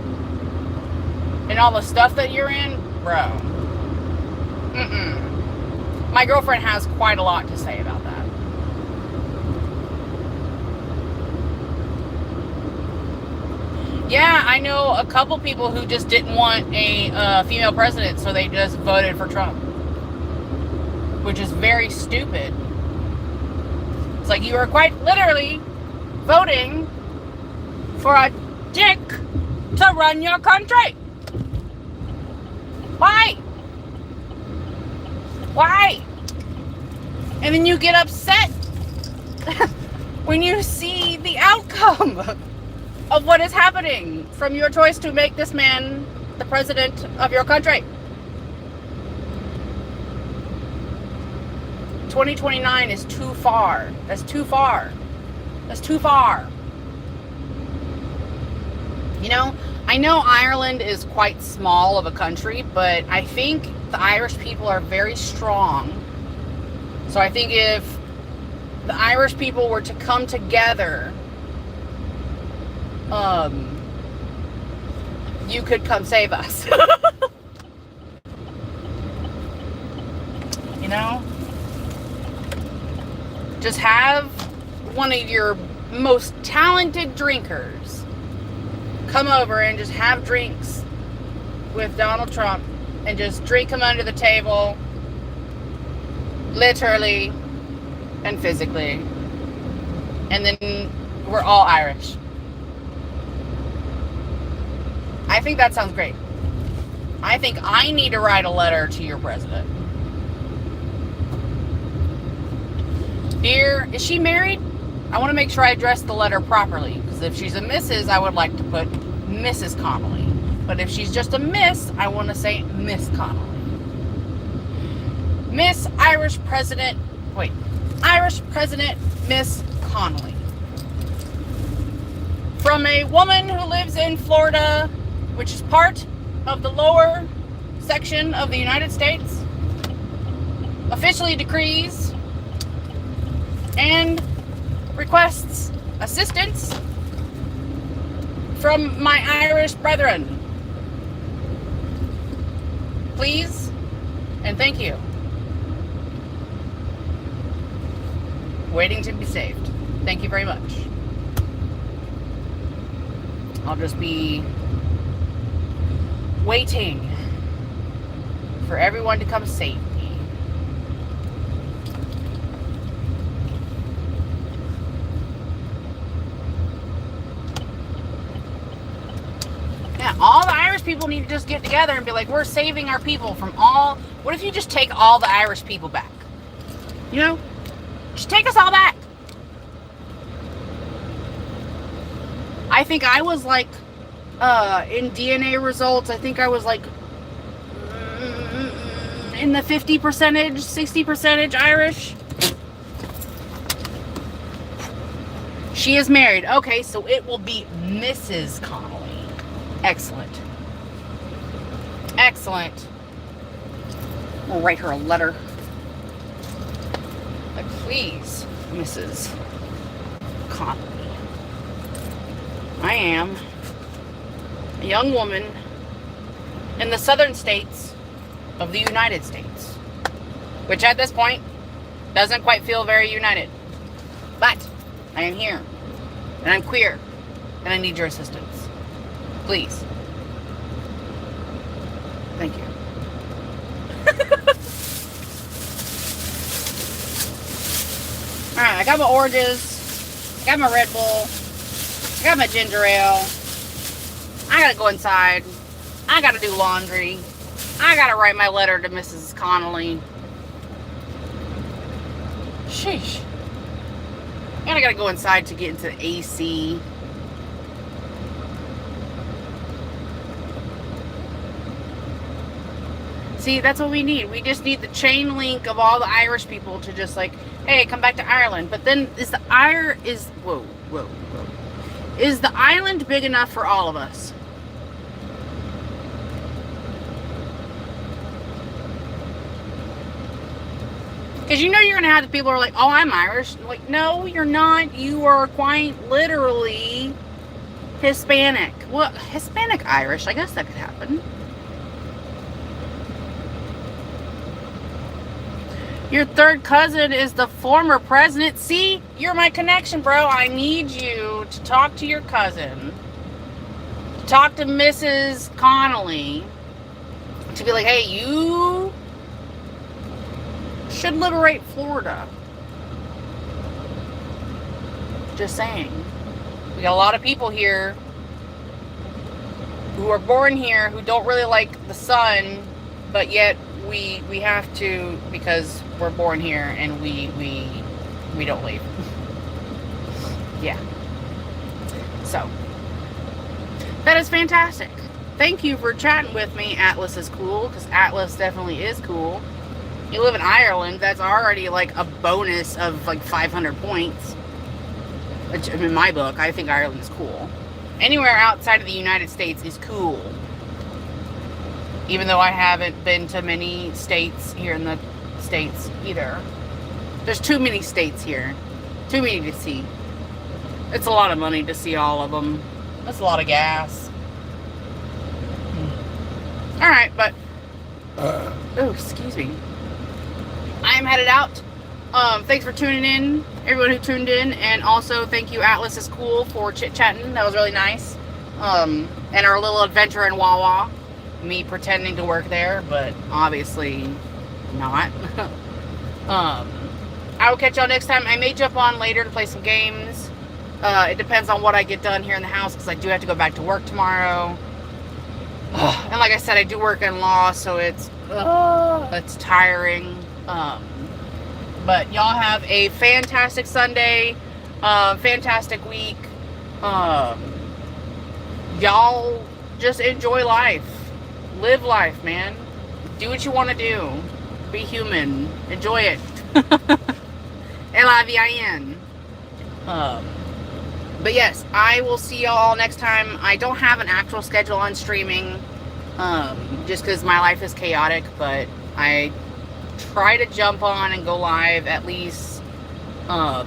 And all the stuff that you're in, bro. My girlfriend has quite a lot to say about that. Yeah, I know a couple people who just didn't want a female president, so they just voted for Trump. Which is very stupid. It's like you are quite literally voting for a dick to run your country. Why? Why? And then you get upset when you see the outcome of what is happening from your choice to make this man the president of your country. 2029 is too far. That's too far. That's too far. You know, I know Ireland is quite small of a country, but I think the Irish people are very strong. So I think if the Irish people were to come together, you could come save us. You know? Just have one of your most talented drinkers come over and just have drinks with Donald Trump and just drink him under the table, literally and physically. And then we're all Irish. I think that sounds great. I think I need to write a letter to your president. Dear, is she married? I want to make sure I address the letter properly. Because if she's a Mrs., I would like to put Mrs. Connolly. But if she's just a Miss, I want to say Miss Connolly. Miss Irish President, Irish President Miss Connolly. From a woman who lives in Florida, which is part of the lower section of the United States, officially decrees and requests assistance from my Irish brethren. Please and thank you. Waiting to be saved. Thank you very much. I'll just be waiting for everyone to come save me. Yeah, all the Irish people need to just get together and be like, we're saving our people from all... What if you just take all the Irish people back? You know? Just take us all back. I think I was like, in DNA results, I think I was like in the 50%, 60% Irish. She is married. Okay, so it will be Mrs. Connolly. Excellent. Excellent. I'll write her a letter. Like, please, Mrs. Connolly. I am a young woman in the southern states of the United States, which at this point doesn't quite feel very united. But I am here, and I'm queer, and I need your assistance. Please. Thank you. Alright, I got my oranges, I got my Red Bull, I got my ginger ale. I gotta go inside. I gotta do laundry. I gotta write my letter to Mrs. Connolly. Sheesh. And I gotta go inside to get into the AC. See, that's what we need. We just need the chain link of all the Irish people to just like, hey, come back to Ireland. But then is the Is the island big enough for all of us? Because you know you're going to have the people who are like, oh, I'm Irish. Like, no, you're not. You are quite literally Hispanic. Well, Hispanic Irish, I guess that could happen. Your third cousin is the former president. See, you're my connection, bro. I need you to talk to your cousin. To talk to Mrs. Connolly. To be like, hey, you should liberate Florida. Just saying. We got a lot of people here who are born here who don't really like the sun, but yet we have to because we're born here and we don't leave. Yeah. So that is fantastic. Thank you for chatting with me. Atlas is cool because Atlas definitely is cool. You live in Ireland, that's already like a bonus of like 500 points. Which, in my book, I think Ireland is cool. Anywhere outside of the United States is cool. Even though I haven't been to many states here in the States either. There's too many states here. Too many to see. It's a lot of money to see all of them. That's a lot of gas. Alright, but... oh, excuse me. I'm headed out. Thanks for tuning in, everyone who tuned in, and also thank you, Atlas is cool, for chit-chatting. That was really nice. And our little adventure in Wawa. Me pretending to work there, but obviously not. I will catch y'all next time. I may jump on later to play some games. It depends on what I get done here in the house, because I do have to go back to work tomorrow. And like I said, I do work in law, so it's tiring. But y'all have a fantastic Sunday, fantastic week. Y'all just enjoy life. Live life, man. Do what you want to do. Be human. Enjoy it. L-I-V-I-N. But yes, I will see y'all next time. I don't have an actual schedule on streaming, just because my life is chaotic, but I try to jump on and go live at least on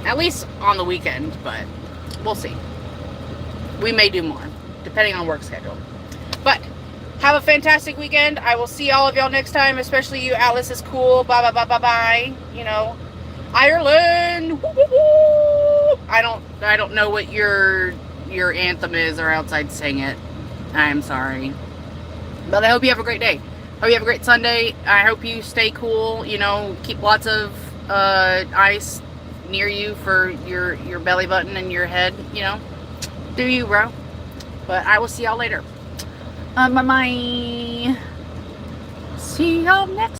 the weekend, but we'll see. We may do more, depending on work schedule. But have a fantastic weekend. I will see all of y'all next time, especially you. Atlas is cool. Bye, bye, bye, bye, bye. You know, Ireland. Woo, woo, woo. I don't know what your anthem is, or else I'd sing it. I am sorry. But I hope you have a great day. Hope you have a great Sunday. I hope you stay cool. You know, keep lots of ice near you for your belly button and your head. You know, do you, bro? But I will see y'all later. Bye-bye. See y'all next